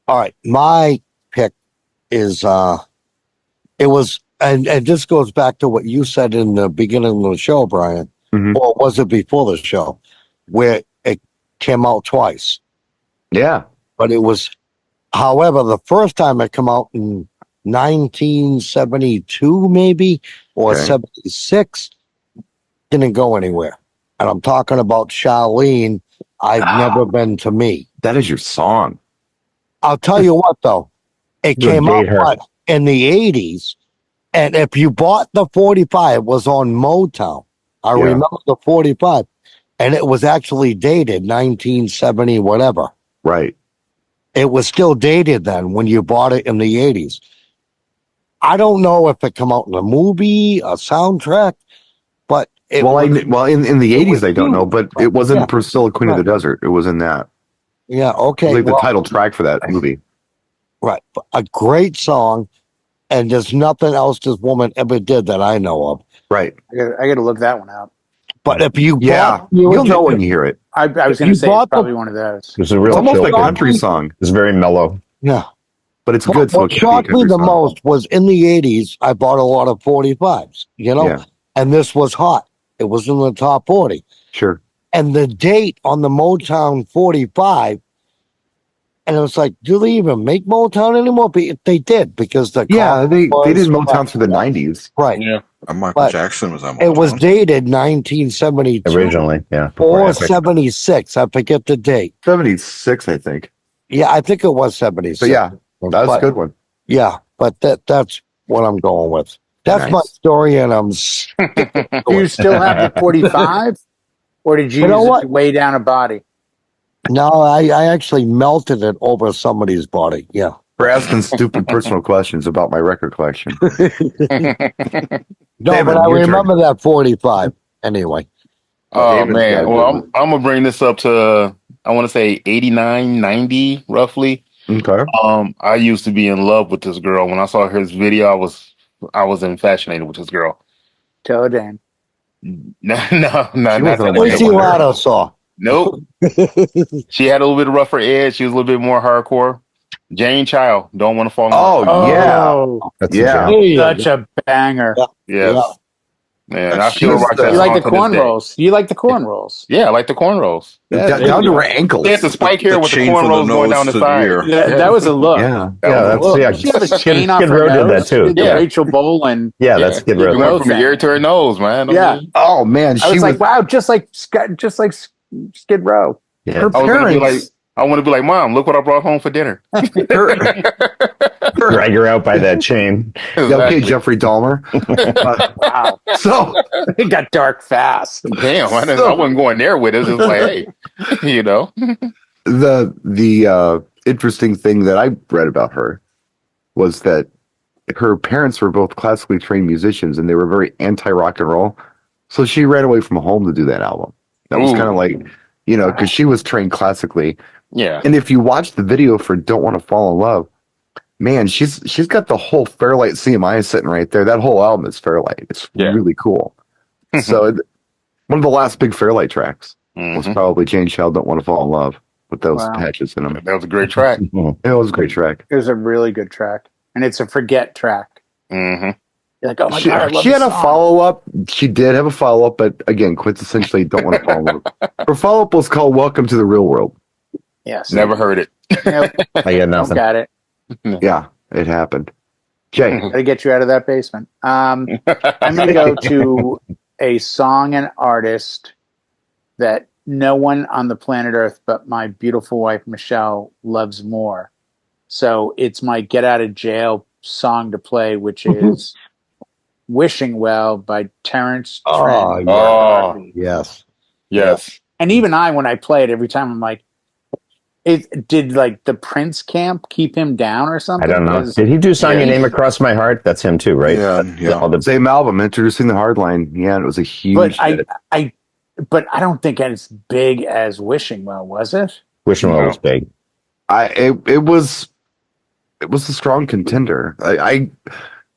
All right. My pick is, it was, and this goes back to what you said in the beginning of the show, Brian, or was it before the show, where it came out twice? Yeah. But it was, however, the first time it came out in 1972, maybe, or 76, didn't go anywhere. And I'm talking about Charlene, I've Never Been to Me. That is your song. I'll tell you what, though. It came out in the 80s. And if you bought the 45, it was on Motown. I remember the 45. And it was actually dated 1970, whatever. Right. It was still dated then when you bought it in the 80s. I don't know if it came out in a movie, a soundtrack, but it in the 80s, I don't know, but it wasn't Priscilla, Queen of the Desert. It was in that. Yeah, It okay. was like the well, title track for that movie. right. A great song, and there's nothing else this woman ever did that I know of. Right. I gotta look that one up. But if you Yeah. bought, You'll know when you hear it. I was You gonna say it's bought the- probably one of those. It's a It's real almost chill like a one. country song, It's very mellow. yeah. but it's good. So What it can be a shocked me country the song. most was in the 80s, I bought a lot of 45s, you know, Yeah. and this was hot. It was in the top 40. Sure. And the date on the Motown 45, and it was like, do they even make Motown anymore? But they did, because the Yeah, they was- did Motown through the 90s. right. Yeah. Michael But Jackson was on. It was Motown. dated 1972 Originally, yeah. or Epic. 76. I forget the date. 76, I think. Yeah, I think it was 76. But yeah, that's But- a good one. Yeah, but that's what I'm going with. That's Nice. my story, and I'm. Do you still have the 45, or did you, You know use what? it to weigh down a body? No, I actually melted it over somebody's body. Yeah. For asking stupid personal questions about my record collection. No, Damn it, but I your turn. remember that 45 anyway. Oh David's got a man. good Well, one. I'm gonna bring this up to I want to say 89, 90 roughly. Okay. I used to be in love with this girl. When I saw her video, I was infatuated with this girl. Toe Dan. No, not She wasn't that a one. Lucy wonder. Lotto saw. Nope. She had a little bit of rougher edge. She was a little bit more hardcore. Jane Child, Don't Want to Fall in Love. Oh, yeah. Oh, That's Yeah. a jam. such a banger. Yes. Man, I still She's rock that You song like the to this day. cornrows? You like the cornrows? Yeah, I like the cornrows. Down there to you her go. ankles. She had the spike hair The with the chain from the cornrows going nose down the to the side. ear. That was a look. Yeah. Yeah, was a that's look. yeah. Did she have a Skid, chain off Skid her Row did nose? that too. She did the Yeah, Rachel Bolan. yeah, that's Skid Row. It went from the thing. ear to her nose, man. Yeah. Oh, man. I was like, wow, just like Skid Row. Yeah. Her I was gonna be like, parents. I want to be like, Mom, look what I brought home for dinner. Drag her out by that chain. Yeah, okay, Exactly. Jeffrey Dahmer. Wow. So, It got dark fast. Damn, I wasn't going there with it. It was like, hey, you know. the interesting thing that I read about her was that her parents were both classically trained musicians, and they were very anti rock and roll. So she ran away from home to do that album. That was Ooh. kind of like, you know, because she was trained classically. Yeah. And if you watch the video for "Don't Want to Fall in Love," man, she's got the whole Fairlight CMI sitting right there. That whole album is Fairlight. It's Yeah. really cool. So one of the last big Fairlight tracks was Mhm. probably Jane Child, "Don't Want to Fall in Love," with those Wow. patches in them. That was a great track. Mhm. It was a great track. It was a really good track. And it's a forget track. hmm You're like, oh my She, God, I love she had this a song. follow up. She did have a follow up, but again, quintessentially, "Don't Want to Fall in Love." Her follow up was called "Welcome to the Real World." Yes. Never heard it. Nope, I got don't nothing. got it. Yeah, it happened. Jay, Gotta get you out of that basement. I'm going to go to a song and artist that no one on the planet Earth but my beautiful wife, Michelle, loves more. So it's my get out of jail song to play, which is Wishing Well by Terrence Oh, Trent. yeah. Oh, Yes. yes. And even I, when I play it, every time I'm like, did like the Prince camp keep him down or I something? don't know. Because Did he do "Sign Your Yeah. Name Across My Heart"? That's him too, right? Yeah, yeah. All the- same album, introducing the hardline. Yeah, and it was a huge But hit. but I don't think it's big as Wishing Well, was it? Wishing Well was big. It was a strong contender.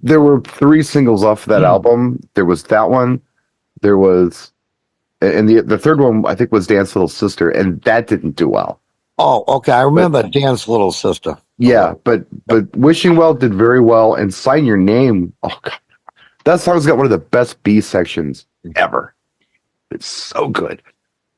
There were 3 singles off that album. There was that one. There was, and the third one I think was "Dance Little Sister," and that didn't do well. Oh, okay. I remember Dan's Little Sister. Yeah, but "Wishing Well" did very well, and "Sign Your Name." Oh God, that song's got one of the best B sections ever. It's so good.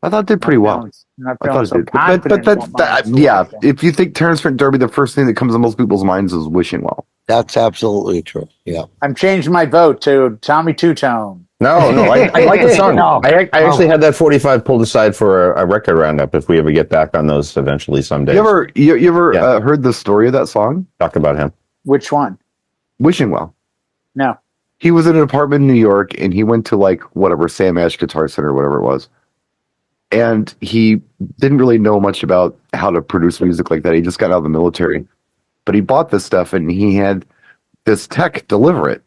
I thought it did pretty well. Not I feeling thought it so did. But confident. that's yeah. If you think Terrence Trent D'Arby, the first thing that comes to most people's minds is "Wishing Well." That's absolutely true. Yeah. I'm changing my vote to Tommy Two Tone. No, I like the song. No. I actually had that 45 pulled aside for a record roundup if we ever get back on those eventually someday. You ever Yeah. heard the story of that song? Talk about him. Which one? "Wishing Well." No. He was in an apartment in New York, and he went to like whatever Sam Ash Guitar Center, whatever it was, and he didn't really know much about how to produce music like that. He just got out of the military, but he bought this stuff, and he had this tech deliver it,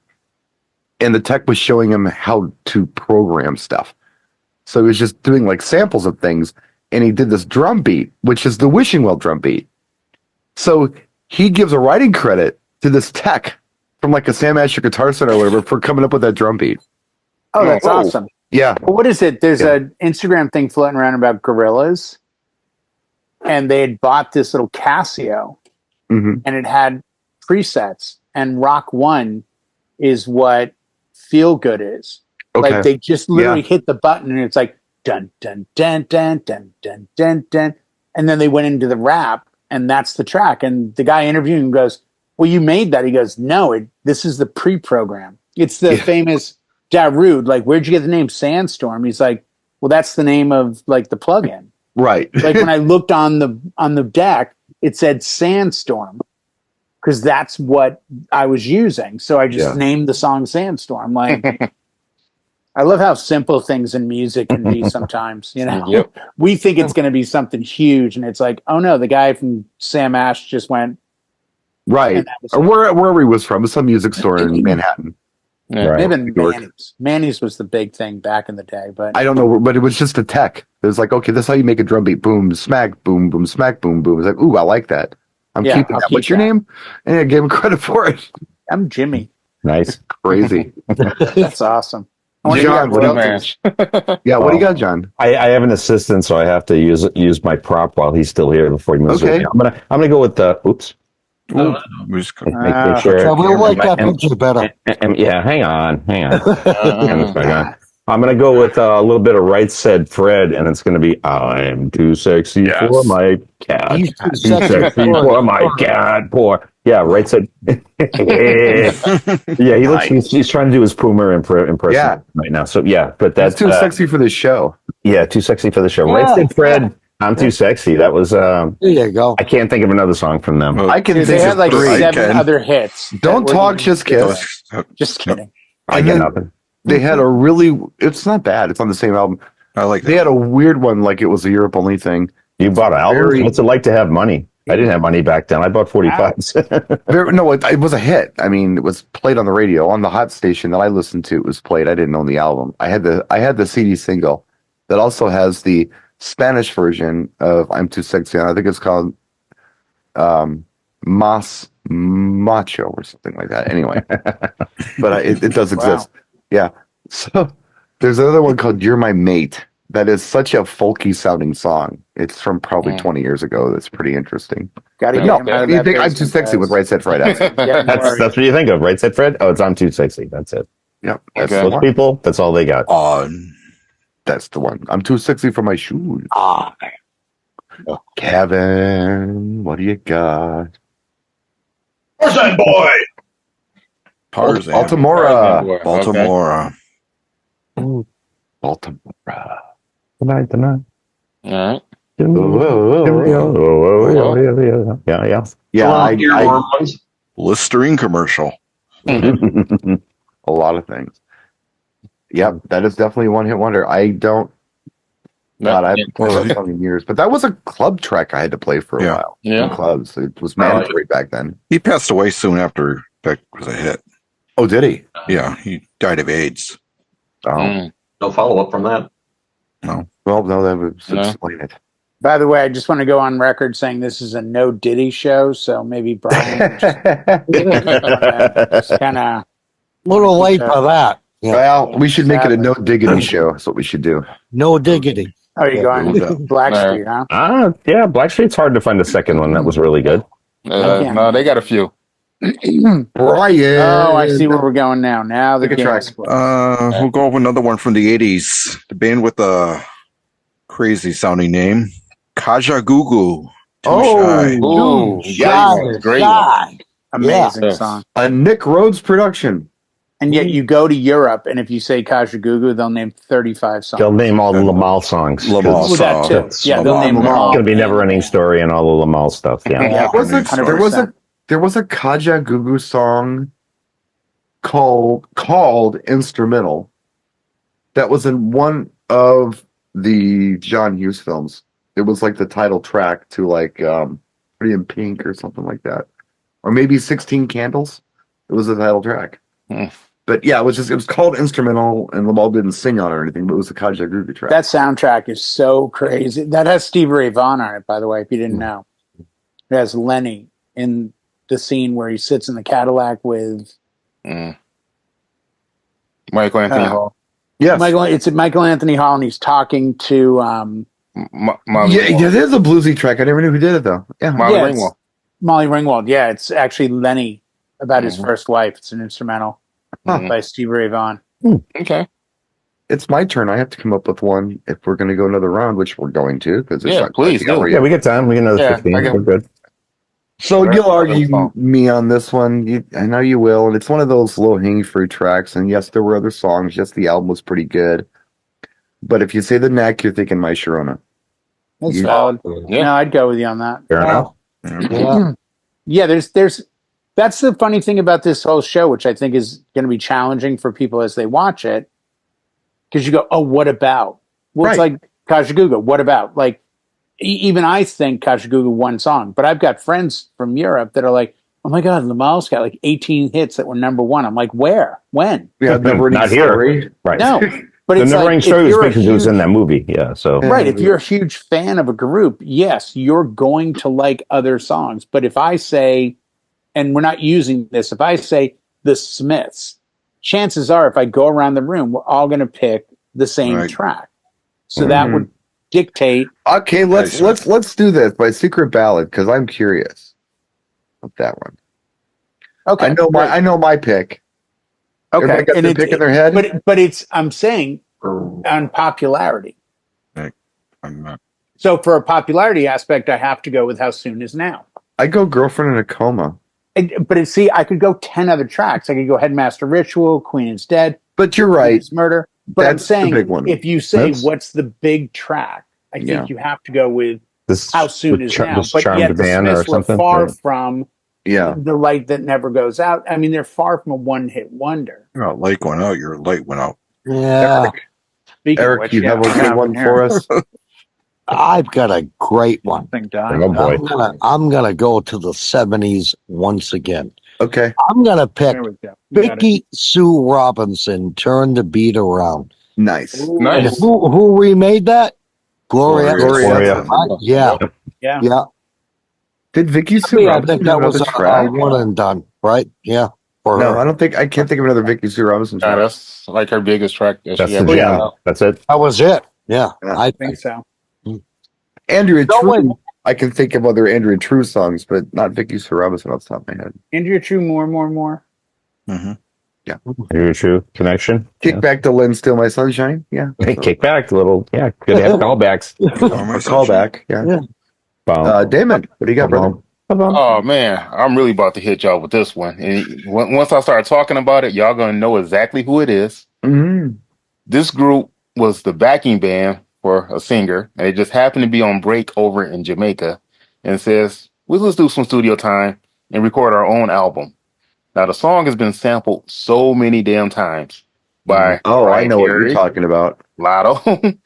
and the tech was showing him how to program stuff. So he was just doing like samples of things, and he did this drum beat, which is the wishing well drum beat. So he gives a writing credit to this tech from like a Sam Asher Guitar Center or whatever for coming up with that drum beat. Oh, that's awesome. Yeah. Well, what is it? There's an Instagram thing floating around about gorillas, and they had bought this little Casio, and it had presets, and Rock 1 is what Feel Good is. Okay. Like they just literally hit the button, and it's like dun dun dun dun dun dun dun dun, and then they went into the rap, and that's the track. And the guy interviewing goes, "Well, you made that?" He goes, "No, this is the pre-program. It's the famous Darude. Like, where'd you get the name Sandstorm?" He's like, "Well, that's the name of like the plugin." Right. Like when I looked on the deck, it said Sandstorm because that's what I was using. So I just named the song Sandstorm. Like, I love how simple things in music can be sometimes. You know, we think it's going to be something huge, and it's like, oh no, the guy from Sam Ash just went right, or wherever he was from, some music store in Manhattan. Yeah, right. Maybe Manny's. Manny's was the big thing back in the day, but I don't know. But it was just a tech. It was like, okay, this is how you make a drum beat: boom, smack, boom, boom, smack, boom, boom. It's like, ooh, I like that. I'm keeping that. What's your name? And I gave him credit for it. I'm Jimmy. Nice, crazy. That's awesome. John, what do you got, John? I have an assistant, so I have to use my prop while he's still here before he moves away. I'm gonna go with the oops. We'll like that picture better. Yeah, hang on. I'm gonna go with a little bit of Right Said Fred, and it's gonna be I'm too sexy for my cat. He's too sexy for my cat. Poor. Yeah, Right Said. Yeah, he looks. He's trying to do his Puma impression right now. So yeah, but that's too sexy for the show. Yeah, too sexy for the show. Right Said Fred. I'm too sexy. That was. There you go. I can't think of another song from them. I can. They had like 7 other hits. Don't talk, just kiss. Just kidding. I get nothing. They had a really. It's not bad. It's on the same album. I like that. They had a weird one, like it was a Europe only thing. You bought an album? What's it like to have money? I didn't have money back then. I bought 45s. No, it was a hit. I mean, it was played on the radio on the hot station that I listened to. It was played. I didn't own the album. I had the CD single that also has the Spanish version of "I'm Too Sexy." I think it's called Mas Macho or something like that. Anyway, but it does exist. Wow. Yeah. So there's another one called "You're My Mate." That is such a folky sounding song. It's from probably 20 years ago. That's pretty interesting. You think I'm Too Sexy with Right Said Fred. That's what you think of, Right Said Fred? Oh, it's I'm Too Sexy. That's it. Yep. That's those people. That's all they got. That's the one. I'm too sexy for my shoes. Kevin, what do you got? Tarzan boy. Baltimore. Tonight. All right. Yeah. Listerine commercial. A lot of things. Yep, that is definitely a one-hit wonder. I don't. God, I haven't played that song in years, but that was a club track I had to play for a while. Yeah, in clubs. It was mandatory back then. He passed away soon after that was a hit. Oh, did he? Yeah, he died of AIDS. Oh, no follow-up from that. No. Well, no, that was explain it. By the way, I just want to go on record saying this is a no Diddy show, so maybe Brian just kind of a little late for that. Yeah. Well, we should make it a no diggity show. That's what we should do. No diggity. Oh, you're going Blackstreet, huh? Yeah, Blackstreet's hard to find a second one that was really good. No, they got a few. Brian. Oh, I see where we're going now. Now the track. We'll go with another one from the 80s. The band with a crazy sounding name, Kajagoogoo. Great. Amazing song. A Nick Rhodes production. And yet you go to Europe, and if you say Kajagoogoo, they'll name 35 songs. They'll name all the Lamal songs. Lamal songs. That too. Yeah, they'll name them all. It's going to be Never-Ending Story and all the Lamal stuff. Yeah. There was a Kajagoogoo song called Instrumental that was in one of the John Hughes films. It was like the title track to like Pretty in Pink or something like that. Or maybe 16 Candles. It was the title track. But yeah, it was called instrumental, and Lamal didn't sing on it or anything, but it was a Kajagoogoo track. That soundtrack is so crazy. That has Stevie Ray Vaughan on it, by the way, if you didn't know. It has Lenny in the scene where he sits in the Cadillac with Michael Anthony Hall. Yes. It's Michael Anthony Hall, and he's talking to Molly yeah, there's a bluesy track. I never knew who did it though. Yeah, Molly Ringwald. Molly Ringwald. Yeah, it's actually Lenny about his first wife. It's an instrumental by Stevie Ray Vaughan. Okay. It's my turn. I have to come up with one if we're going to go another round, which we're going to. Because please do. Yeah, we get time. We get another 15. We're good. So you'll argue me on this one. I know you will. And it's one of those low-hanging fruit tracks. And yes, there were other songs. Yes, the album was pretty good. But if you say the neck, you're thinking My Sharona. That's valid. Yeah. No, I'd go with you on that. Fair enough. Yeah, there's that's the funny thing about this whole show, which I think is going to be challenging for people as they watch it. Because you go, oh, what about? Well, it's like Kajagoogoo. What about? Like, even I think Kajagoogoo one song, but I've got friends from Europe that are like, oh my God, Lamal's got like 18 hits that were number one. I'm like, where? When? Yeah, never not here. Right. No. But the it's Never like, Ending Story was because it was in that movie. Yeah. So right. If you're a huge fan of a group, yes, you're going to like other songs. But if I say, and we're not using this, if I say the Smiths, chances are if I go around the room, we're all going to pick the same track. So that would dictate. Okay, let's do this by Secret Ballad because I'm curious about that one. Okay. I know my pick. Okay. Everybody got their pick in their head? But it's, I'm saying, on popularity. So for a popularity aspect, I have to go with How Soon Is Now. I go Girlfriend in a Coma. But see, I could go 10 other tracks. I could go Headmaster Ritual, Queen is Dead. But you're right. Murder. But That's I'm saying, the big one. if you say what's the big track, I think you have to go with How Soon Is Now. But yet the Smiths were far from The Light That Never Goes Out. I mean, they're far from a one-hit wonder. Your light went out. Your light went out. Yeah. Eric, you have a good one for us? I've got a great one. Oh boy. I'm gonna go to the 70s once again. Okay. I'm gonna pick Vicky Sue Robinson, Turn the Beat Around. Nice. And who remade that? Gloria. Yeah. Did Vicky Sue Robinson? I think that was a one and done, right? Yeah. No, I can't think of another Vicky Sue Robinson track. That's like her biggest track. That's the jam. That's it. That was it. Yeah. I think so. Andrea True. I can think of other Andrea True songs, but not Vicky Sue Robinson off the top of my head. Andrea True, more. Mm-hmm. Yeah. Andrea True connection. Kick back to Lynn Still My Sunshine. Yeah. Hey, kick back a little. Yeah. Good to have callbacks. Callback. Yeah. Damon, what do you got, brother? Oh man, I'm really about to hit y'all with this one. And once I start talking about it, y'all gonna know exactly who it is. Mm-hmm. This group was the backing band for a singer, and it just happened to be on break over in Jamaica, and says, let's do some studio time and record our own album. Now the song has been sampled so many damn times by I know what you're talking about. Lotto,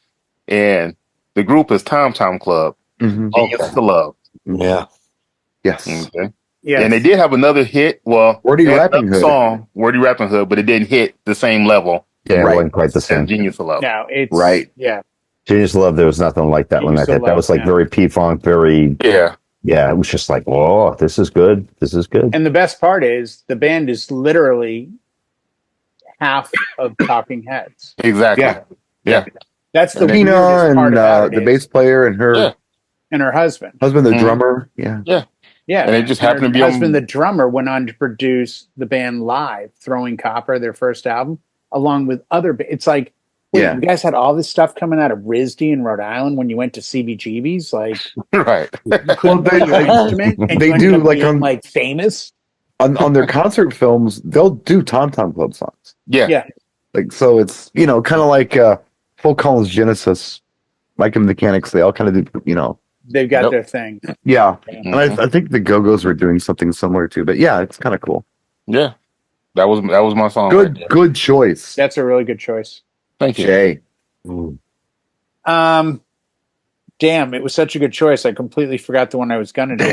and the group is Tom Tom Club. Genius to Love. Yeah. Yes. Okay. Yeah. And they did have another hit. Well, Wordy Rapping Hood song, Wordy Rapping Hood, but it didn't hit the same level. Yeah, it wasn't quite the same. Genius to Love. No, it's yeah. Genius to Love. There was nothing like that when that hit. That was like very P-Funk, very yeah. It was just like, whoa, this is good. This is good. And the best part is the band is literally half of Talking Heads. Exactly. Yeah. That's the Tina and the bass player and her and her husband, the drummer. Yeah. And it just happened to be husband, the drummer, went on to produce the band live, Throwing Copper, their first album, along with other. It's like, you guys had all this stuff coming out of RISD in Rhode Island when you went to CBGB's, like right. They do like famous on their concert films. They'll do Tom Tom Club songs. Yeah. Like so, it's kind of like Phil Collins, Genesis, Mike and the Mechanics. They all kind of do, They've got their thing. Yeah. And I think the Go-Go's were doing something similar too. But yeah, it's kind of cool. Yeah. That was my song. Good choice. That's a really good choice. Thank you. Jay. Damn, it was such a good choice. I completely forgot the one I was gonna do.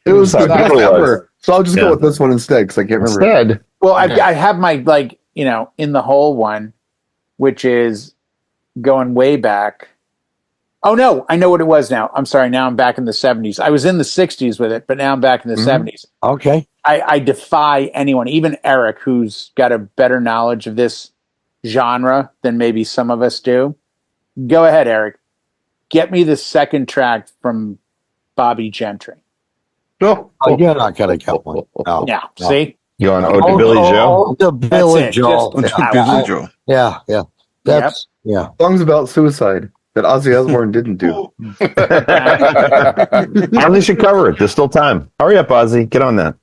It was the Sorry, best it was. ever. So I'll just Yeah. go with this one instead because I can't remember. Instead, Well, I have my in the hole one, which is going way back. Oh no, I know what it was now. I'm sorry. Now I'm back in the 70s. I was in the 60s with it, but now I'm back in the 70s. Okay. I defy anyone, even Eric, who's got a better knowledge of this genre than maybe some of us do. Go ahead, Eric. Get me the second track from Bobby Gentry. No, Oh, you're not gonna get one. No. Yeah, No. see? you on Ode to Billy Joe? The Billy it. Joe. Just- Billy Joe. Yeah. That's yeah. songs about suicide that Ozzy Osbourne didn't do. Ozzy should cover it. There's still time. Hurry up, Ozzy. Get on that.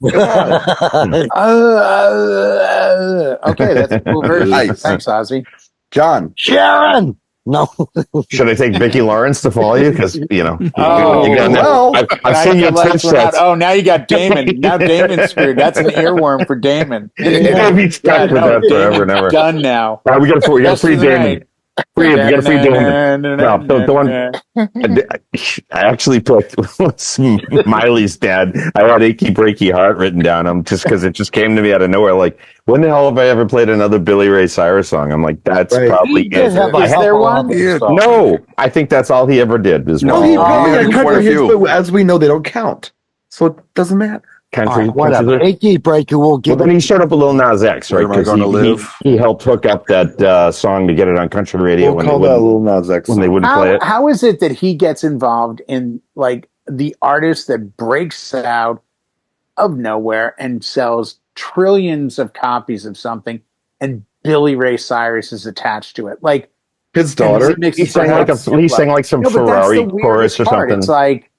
Okay, that's a cool version. Nice. Thanks, Ozzy. John, Sharon. No. Should I take Vicki Lawrence to follow you? Because Oh, you got well, I've seen your Lights Twitch went out. sets. Oh, now you got Damon. Now Damon's screwed. That's an earworm for Damon. You'll be stuck with that forever and ever. Done now. All right, we got to Rest free of the Damon. night. We got to free Damon. No, the one I actually picked was Miley's dad. I had "Achy Breaky Heart" written down. Just because it just came to me out of nowhere. Like, when the hell have I ever played another Billy Ray Cyrus song? I'm like, that's Right. probably He did it. have a Is there couple one? of Yeah. songs. No, I think that's all he ever did. Is no, one he song. probably yeah, had quite a country hits, few. but as we know, they don't count, so it doesn't matter. country. Whatever. country- Achy Breaker will Well, give then it. he showed up a Lil Nas X, right? Where am I 'Cause gonna he live? helped hook up that song to get it on country radio We'll when call they that wouldn't, Lil Nas X. when they wouldn't play it. How is it that he gets involved in like the artist that breaks out of nowhere and sells trillions of copies of something, and Billy Ray Cyrus is attached to it? Like His daughter. He sang like some No, but that's Ferrari the chorus weirdest or part. something. It's like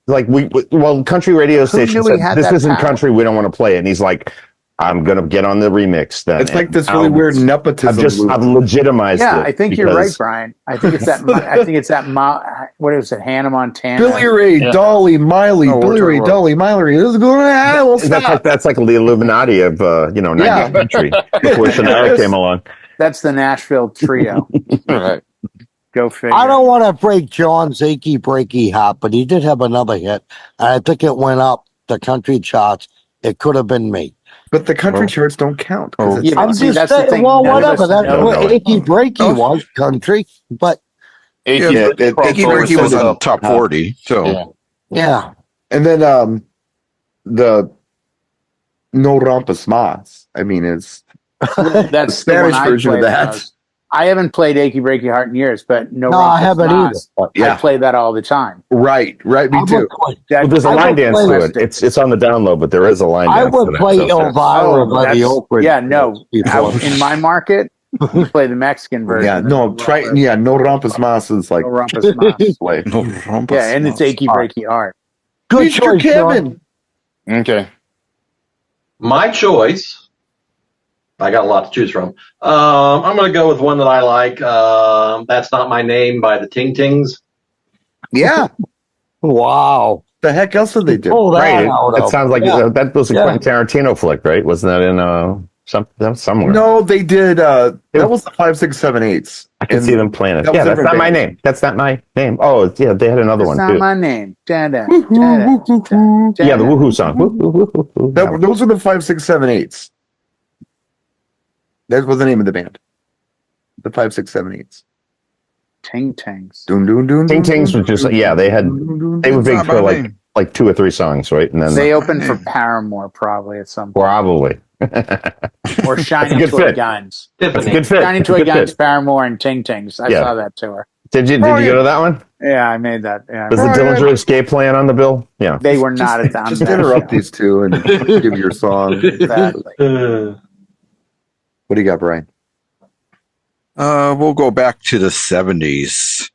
Well, country radio station knew he said had this that isn't power? country. We don't want to play it. And he's like, I'm gonna get on the remix. Then It's like this And really I'll- weird nepotism. loop. I've legitimized it. yeah, I think you're right, because- Brian. I think it's that. What is it? Hannah Montana. Billy Ray, Yeah. Dolly, Miley, No, Billy we're- Ray, we're- Dolly, Miley. This is going to we'll stop. That's like the Illuminati of 90s Yeah. country before Shania came along. That's the Nashville Trio. Right. Go figure. I don't want to break John's achy breaky heart, but he did have another hit. And I think it went up the country charts. It could have been me. But the country charts don't count. 'cause Oh. it's- Yeah, I'm see, just that's the saying, thing. well, None of whatever. us That's know. what achy breaky Oh. was, country. But Achy Yeah, Breaky Achy Breaky was on top 40. So Yeah. yeah, And then the No Rampas Mas. I mean, it's That's the Spanish one I version of play the that. most. I haven't played Achy Breaky Heart in years, but no, I haven't either. But I play that all the time. right. Me I too. would play, That- There's a I line would dance play to it. It's on the download, but there is a line I dance to would that. play So- Elvira by the that's- Oak Ridge. Yeah, no. before. In my market, we play the Mexican version. Yeah, no, try. Yeah, No Rampas Mas is like No Rumpus Mas. play. no rumpas. Yeah, and it's Achy Breaky Heart. Good Mr. choice, Kevin. John. Okay. My choice. I got a lot to choose from. I'm going to go with one that I like. That's Not My Name by the Ting Tings. Yeah. Wow. The heck else did they do? Pull that Right. out It of- sounds like yeah. that was a Yeah. Quentin Tarantino flick, right? Wasn't that in somewhere? No, they did. That was the 5, 6, 7, 8s. I can see them playing it. that was Yeah, that's different not my bands. name. That's not my name. Oh, yeah, they had another That's one not too. my name. Da-da, Woo-hoo, da-da, woo-hoo-hoo. da-da. Yeah, the woohoo song. Woo, woo, woo, woo, woo. That, those were the 5, 6, 7, 8s. That was the name of the band. The 5, 6, 7, 8s. Ting Tings. Doom, doom, doom. Ting Tings was just they were big not for my name. like 2 or 3 songs, right? And then They opened for Paramore probably at some point. probably Or Shining good Toy fit. Guns. That's a Tiffany. good fit. Shining That's a Toy good Guns, fit. Paramore, and Ting Tings. I Yeah. saw that tour. Did you go to that one? Yeah, I made that. Yeah. Was the Dillinger Escape playing on the bill? Yeah. They were not at Just that interrupt show. these two and give you your song. Exactly. What do you got, Brian? We'll go back to the 70s.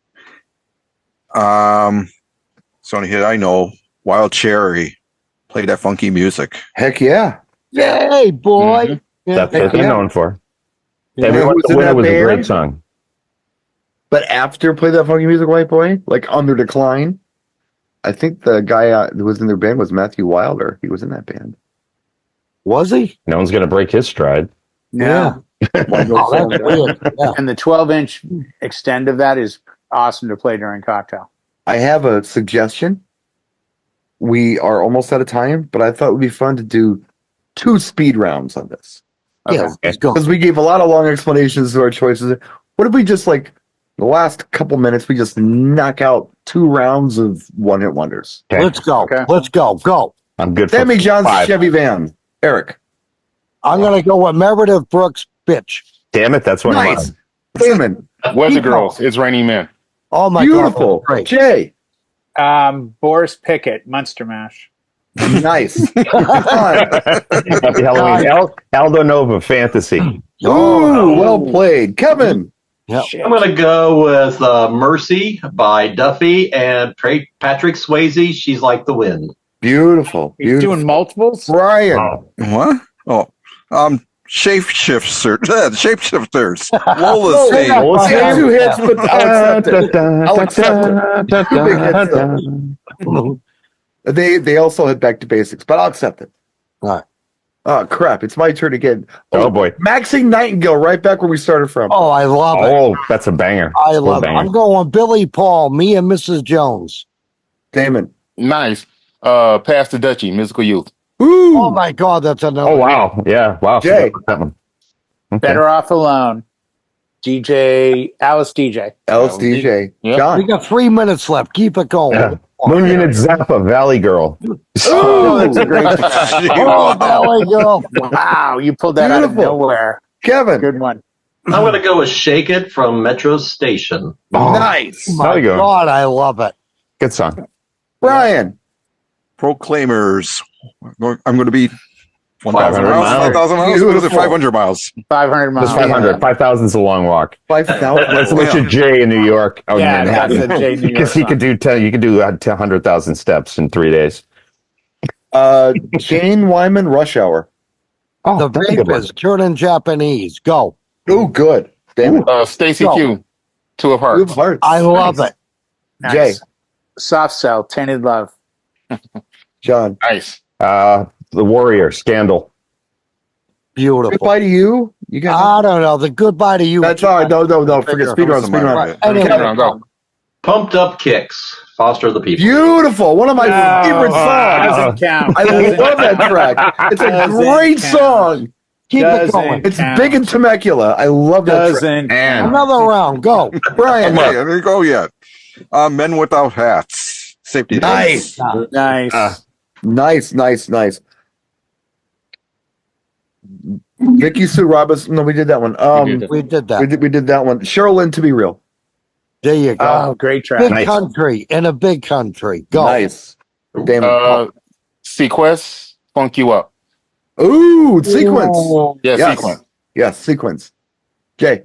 It's only hit I know. Wild Cherry. Play that funky music. Heck yeah. Yay, boy. Yeah. That's what they're known for. Yeah, Everyone, who's the in winner that was a great band? song. But after Play That Funky Music, White Boy, like on their decline, I think the guy who was in their band was Matthew Wilder. He was in that band. Was he? No one's gonna break his stride. Yeah. Oh, that's weird. Yeah. And the 12-inch extend of that is awesome to play during cocktail. I have a suggestion. we are almost out of time, but I thought it would be fun to do 2 speed rounds on this. Yeah, let's go. Because we gave a lot of long explanations to our choices. What if we just the last couple minutes, we just knock out 2 rounds of one-hit wonders? Okay. Let's go. Okay. Let's go. Go. I'm good for Sammy John's 5. Chevy van. Eric. I'm going to go with Meredith Brooks' Bitch. Damn it, that's one Nice. of Damon. Weather Girls. It's Raining Men. Oh, my Beautiful. God. Great. Jay. Boris Pickett, Munster Mash. Nice. Fun. Happy Halloween. Aldo Nova, Fantasy. Ooh, well played. Kevin. Yep. I'm going to go with Mercy by Duffy and Patrick Swayze. She's Like the Wind. Beautiful. He's Beautiful. doing multiples? Brian. Oh, What? Oh, shapeshifters. Shapeshifters. Lola's Oh, saying. I had 2 hits, but I'll accept it. I'll accept it. 2 big hits, though. They also hit Back to Basics, but I'll accept it. All right. Oh, crap. It's my turn again. Oh, boy. Maxine Nightingale, right back where we started from. Oh, I love it. Oh, that's a banger. I love it. I'm going Billy Paul, Me and Mrs. Jones. Damon. Nice. Past the Dutchie, Musical Youth. Ooh. Oh, my God. That's another. Oh, wow. Yeah, wow. Jay. That one. Okay. Better Off Alone. Alice DJ. LSDJ. Yeah. John. We got 3 minutes left. Keep it going. Yeah. Moon Unit Zappa, Valley Girl. Oh, that's a great Oh, Valley Girl. Wow, you pulled that out of Beautiful. nowhere. Kevin. Good one. I'm going to go with Shake It from Metro Station. Nice. Oh, my Valley Girl. God, I love it. Good song. Brian. Proclaimers. I'm going to be 1,000 500 miles. miles. 1,000 miles. What is it? Beautiful. 500 miles. 500 miles. Just 500. 5,000 is a long walk. 5,000. Let's look at Jay in New York. Oh, Yeah, that's Manhattan. a Jay New York Because he song. could do 10. You could do 100,000 steps in 3 days. Jane Wyman, Rush Hour. Oh, The that's a good one. Vapors, turning Japanese. Go. Oh, good. Damn it. Stacey Go. Q, Two of Two Hearts. of Hearts. I love it. Nice. Jay. Soft Cell, Tainted Love. John. Nice. The Warrior, Scandal. Beautiful. Goodbye to you. You got. I don't know. The goodbye to you. That's all right. No. Forget speed run. Speed run. Right. Anyway, Kevin, go. Pumped Up Kicks, Foster the People. Beautiful. One of my favorite songs. Doesn't count. I Doesn't love that count. track. It's a Doesn't great count. song. keep it Doesn't going. It's count. big in Temecula. I love that track. Doesn't And Another round. Go. Brian. Okay, there you go yet. Men Without Hats. Safety. Nice. Nice. Nice. Vicky Sue Robinson. No, we did that one. We did that. We did that one. Cheryl Lynn, To Be Real. There you go. Oh, great track. Big Nice. country in a big country. Go. Nice. Damn. Sequest, Funk You Up. Ooh, sequence. Yeah, Yes. Sequence. Yes, sequence. Jay.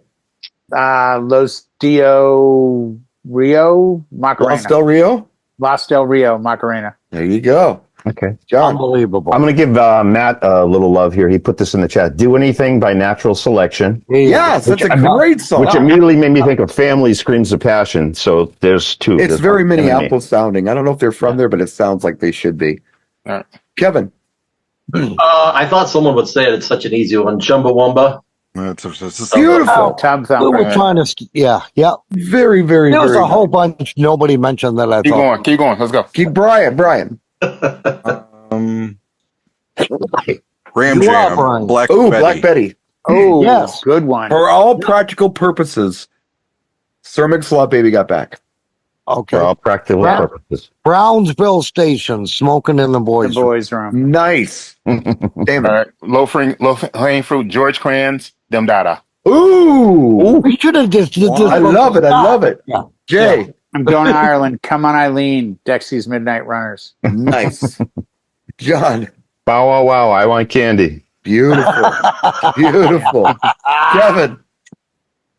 Los Dio Rio Macarena. Los Del Rio. Los Del Rio Macarena. There you go. okay. John. Unbelievable. I'm going to give Matt a little love here. He put this in the chat. Do Anything by Natural Selection, There you Yes, go. that's a great song. which immediately made me think of Family Screams of Passion. So there's two. It's There's very one. Minneapolis sounding. I don't know if they're from there, but it sounds like they should be. All right. Kevin. I thought someone would say it. It's such an easy one. Chumbawamba. Beautiful. Tub We Thumper. were trying to, yeah. Very, very, There was very a whole bunch nobody mentioned that I Keep thought. going. Let's go. Keep Brian. Ram You are Jam. Brian. Black Ooh, Betty. Black Betty. Oh, Yes. good one. For all practical purposes, Sir Mix-a-Lot Baby Got Back. Okay. For all practical Wow. purposes. Brownsville Station, smoking in the The boys. boys' room. Nice. Damn All it. right. Low hanging fruit, George Kranz, Dem Dada. Ooh. We should have just did this. I love it. Yeah. Jay. I'm going to Ireland. Come on, Eileen. Dexy's Midnight Runners. Nice. John. Bow wow wow. I want candy. Beautiful. Kevin.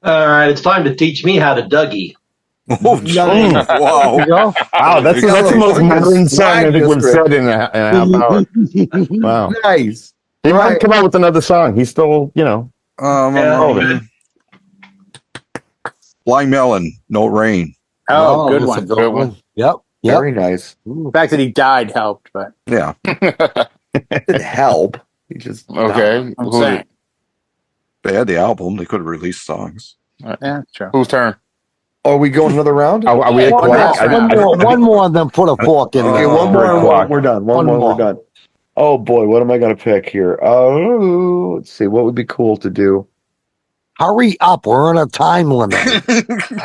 All right, it's time to teach me how to Dougie. Oh, geez. Wow. There you go. Wow, that's the most modern song I think we've District. said in a half hour. Wow. Nice. He might Right. come out with another song. He's still, Um, Blind Melon, No Rain. Oh, good that's one. a good one. Yep. Very nice. The fact that he died helped, but Yeah. Didn't help. He just Okay. I'm saying. They had the album. They could have released songs. Yeah, true. Whose turn? Are we going another round? Are we at One clock? One more, then put a fork in Okay, there. one more and clock. we're done. One One more, more. we're done. Oh boy, what am I going to pick here? Oh, let's see. What would be cool to do? Hurry up. We're on a time limit. I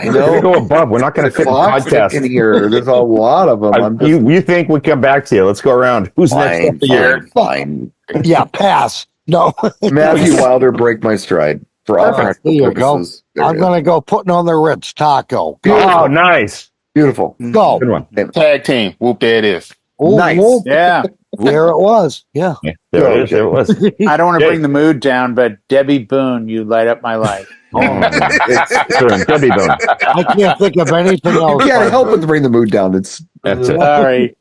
We're going to go above. We're not going to fit in clock's ticking podcast. here. There's a lot of them. You think we come back to you? Let's go around. Who's next up here? Fine. Yeah, pass. No. Matthew Wilder, break my stride. For all Perfect. practical There you go. purposes. There I'm it going to go putting on the Ritz taco. Oh, nice. is. Beautiful. Go. Good one. Tag team. Whoop, there it is. Ooh, Nice. whoop. Yeah. There it was. Yeah. Yeah, there it is. There it was. I don't want to Jake. bring the mood down, but Debbie Boone, you light up my life. Debbie Boone. I can't think of anything You else. can't help but to bring the mood down. It's That's it. Sorry.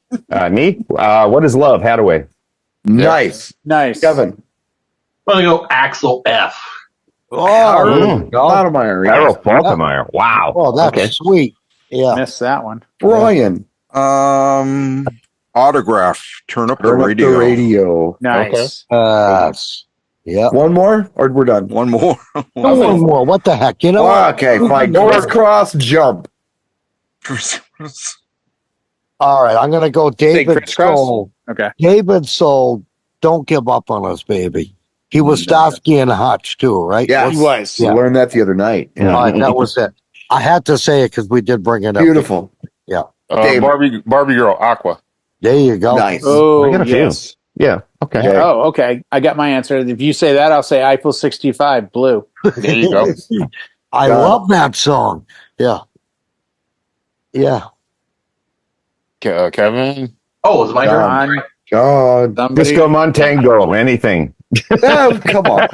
Me? What is love? Hadaway. nice. Nice. Kevin. I'm going to go Axel F. Oh, Out of my area. Harold Faltermeyer. Wow. oh, that's okay. sweet. Yeah. Missed that one. Brian. Autograph. Turn up the Turn up radio. the radio. Nice. Yeah. One more, or we're done? One more. One more. What the heck? You know what? Okay, fine. Crisscross jump. All right. I'm going to go David crisscross? Soul. Okay. David Soul, don't give up on us, baby. He was Starsky and Hutch, too, right? Yeah, He was. We learned that the other night. All right, that was it. I had to say it because we did bring it up. Beautiful. David. Barbie Girl, Aqua. There you go. Nice. Oh, I got a few. yes. Yeah. Okay. Okay. Oh, okay. I got my answer. If you say that, I'll say Eiffel 65, blue. There you go. I love that song. Yeah. Yeah. Kevin. Oh, it's my turn. John, God. somebody. Disco Montango. Anything. Oh, come on.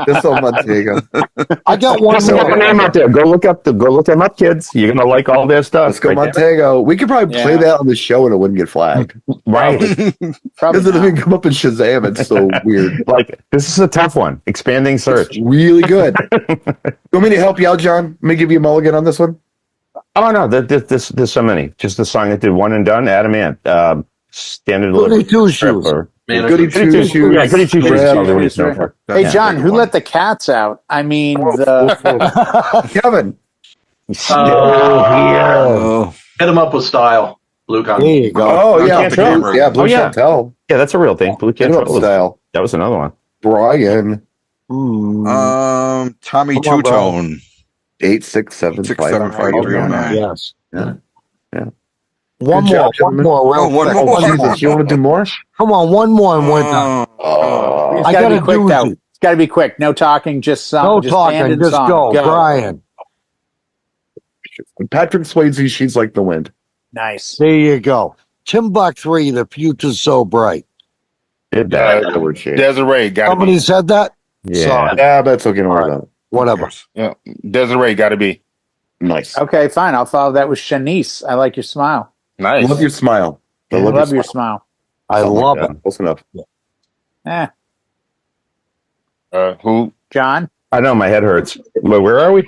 This on Montego. I got one Just look more. them out there. Go look them up, kids. You're gonna like all their stuff. Let's go right there. Montego. We could probably play Yeah. that on the show and it wouldn't get flagged. Right. Probably Doesn't not. even come up in Shazam. It's so weird. Like this is a tough one. Expanding search. It's really good. You want me to help you out, John? Let me give you a mulligan on this one. Oh no, there's so many. Just the song that did one and done. Adam Ant. Standard Goody delivery. two shoes. Man, Goody two shoes. Yeah, Goody two shoes. Red. is probably what he's known for. Hey, Yeah. John, who let the cats out? I mean, the Kevin. Oh, Hit him up with style. Blue There Con. you go. Oh, yeah. Can't Tell. Yeah, Blue Oh, yeah. Can't Tell. Yeah, that's a real thing. Blue Can't Interrupt Tell was- style. That was another one. Brian. Tommy Come on, Two Tone. 8675309. Yes. Yeah. One Good more. job, One more. Real Oh, one quick. more. Oh, Jesus. You want to do more? Come on. One more and we're done. Oh. it's I got to gotta be quick, do though. it. It's got to be quick. No talking, just song. No just band talking. and Just song. go. Brian. Patrick Swayze, She's Like the Wind. Nice. There you go. Timbuk3, The Future's So Bright. Did that. The word shade. Desiree, got to Somebody be. said that? Yeah. Sorry. Yeah, that's okay. Don't worry about it. Whatever. Yeah. Desiree, got to be. Nice. Okay, fine. I'll follow that with Shanice. I like your smile. Nice. Love your smile. I love your smile. I love it. Close enough. Eh, Who? John? I know my head hurts. But where are we?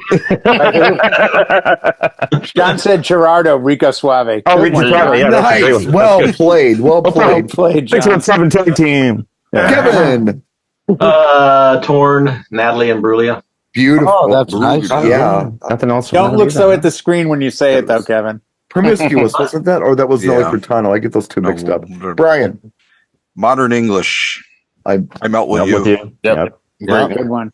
John said Gerardo, Rico Suave. Oh, Good Rico one, Suave, John. yeah. that's a great Nice. one. Well That's good. played. Well Well played. played, John. 617 tag team. Yeah. Kevin. Torn, Natalie and Brulia. Beautiful. Oh, that's nice. Yeah. Nothing else. Don't look so at the screen when you say it, though, Kevin. Promiscuous, wasn't that? Or that was Nelly Yeah. Furtado. I get those two mixed up. Brian. Modern English. I Melt with Not you. with you. Yep. Yeah. Great. Good one.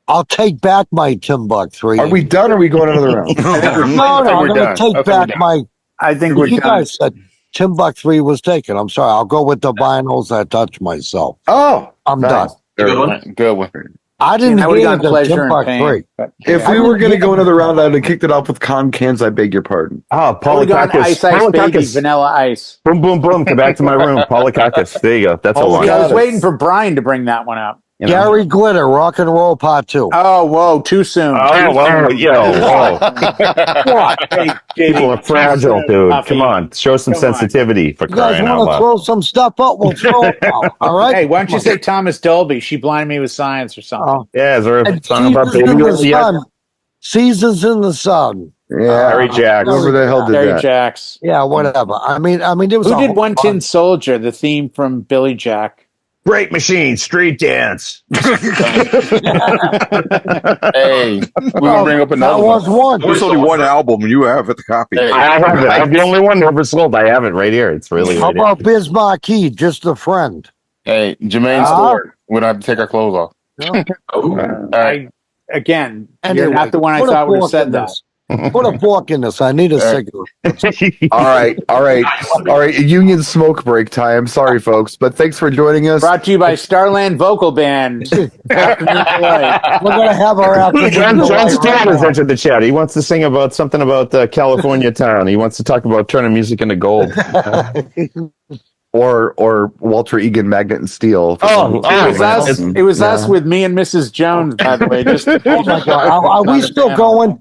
I'll take back my Timbuk3. Are we done or are we going another round? No, I think I'm we're going to done. take I think back we're done. my. I think we're You done. guys said Timbuk3 was taken. I'm sorry. I'll go with the vinyls. I touch myself. Oh, I'm nice. done. Good one. Good one. I didn't I would hear have the gone pleasure and Timbuk3. pain. But If we were going to go another round, I'd have kicked it off with Con Cans. I beg your pardon. Oh, I would have gone Ice Ice Baby, Vanilla Ice. Boom, boom, boom. Come back to my room. Polycacus. There you go. That's a one. See, I was Got it. waiting for Brian to bring that one up. You know? Gary Glitter, Rock and Roll Part 2. Oh, whoa, too soon. Oh, wow. Yo, whoa. What? Hey, People are fragile, dude. Puffy. Come on. Show some Come on. sensitivity for You guys crying out want to loud. throw some stuff up? We'll throw it out. All right? Hey, why don't you say Thomas Dolby? She blinded me with science or something. Oh. Yeah, is there a And song about Seasons baby? in the Yeah. Sun. Seasons in the Sun. Yeah. Harry Jacks. Whoever the hell did Terry that? Jacks. Yeah, whatever. I mean, there was Who a did whole One Tin bunch. Soldier, the theme from Billy Jack? Break Machine, Street Dance. Hey, we're gonna bring up That another was one. one. There's only one album. You have it, the copy. Hey, I have it. I'm the only one never sold. I have it right here. It's really How right about Biz Marquee, Just a Friend? hey, Jermaine Stewart. We don't have to take our clothes off. Oh, All right. Again, Anyway, you're not the one I put a thought would have fork said in that. this. Put a fork in this. I need a cigarette. All right. Union smoke break time. Sorry, folks, but thanks for joining us. Brought to you by Starland Vocal Band. Afternoon Delight. We're gonna have our afternoon. John delight Stewart right has now. entered the chat. He wants to sing about something about California town. He wants to talk about turning music into gold. Or Walter Egan, Magnet and Steel. It was us with me and Mrs. Jones, by the way. Just Oh my God! Are we still going?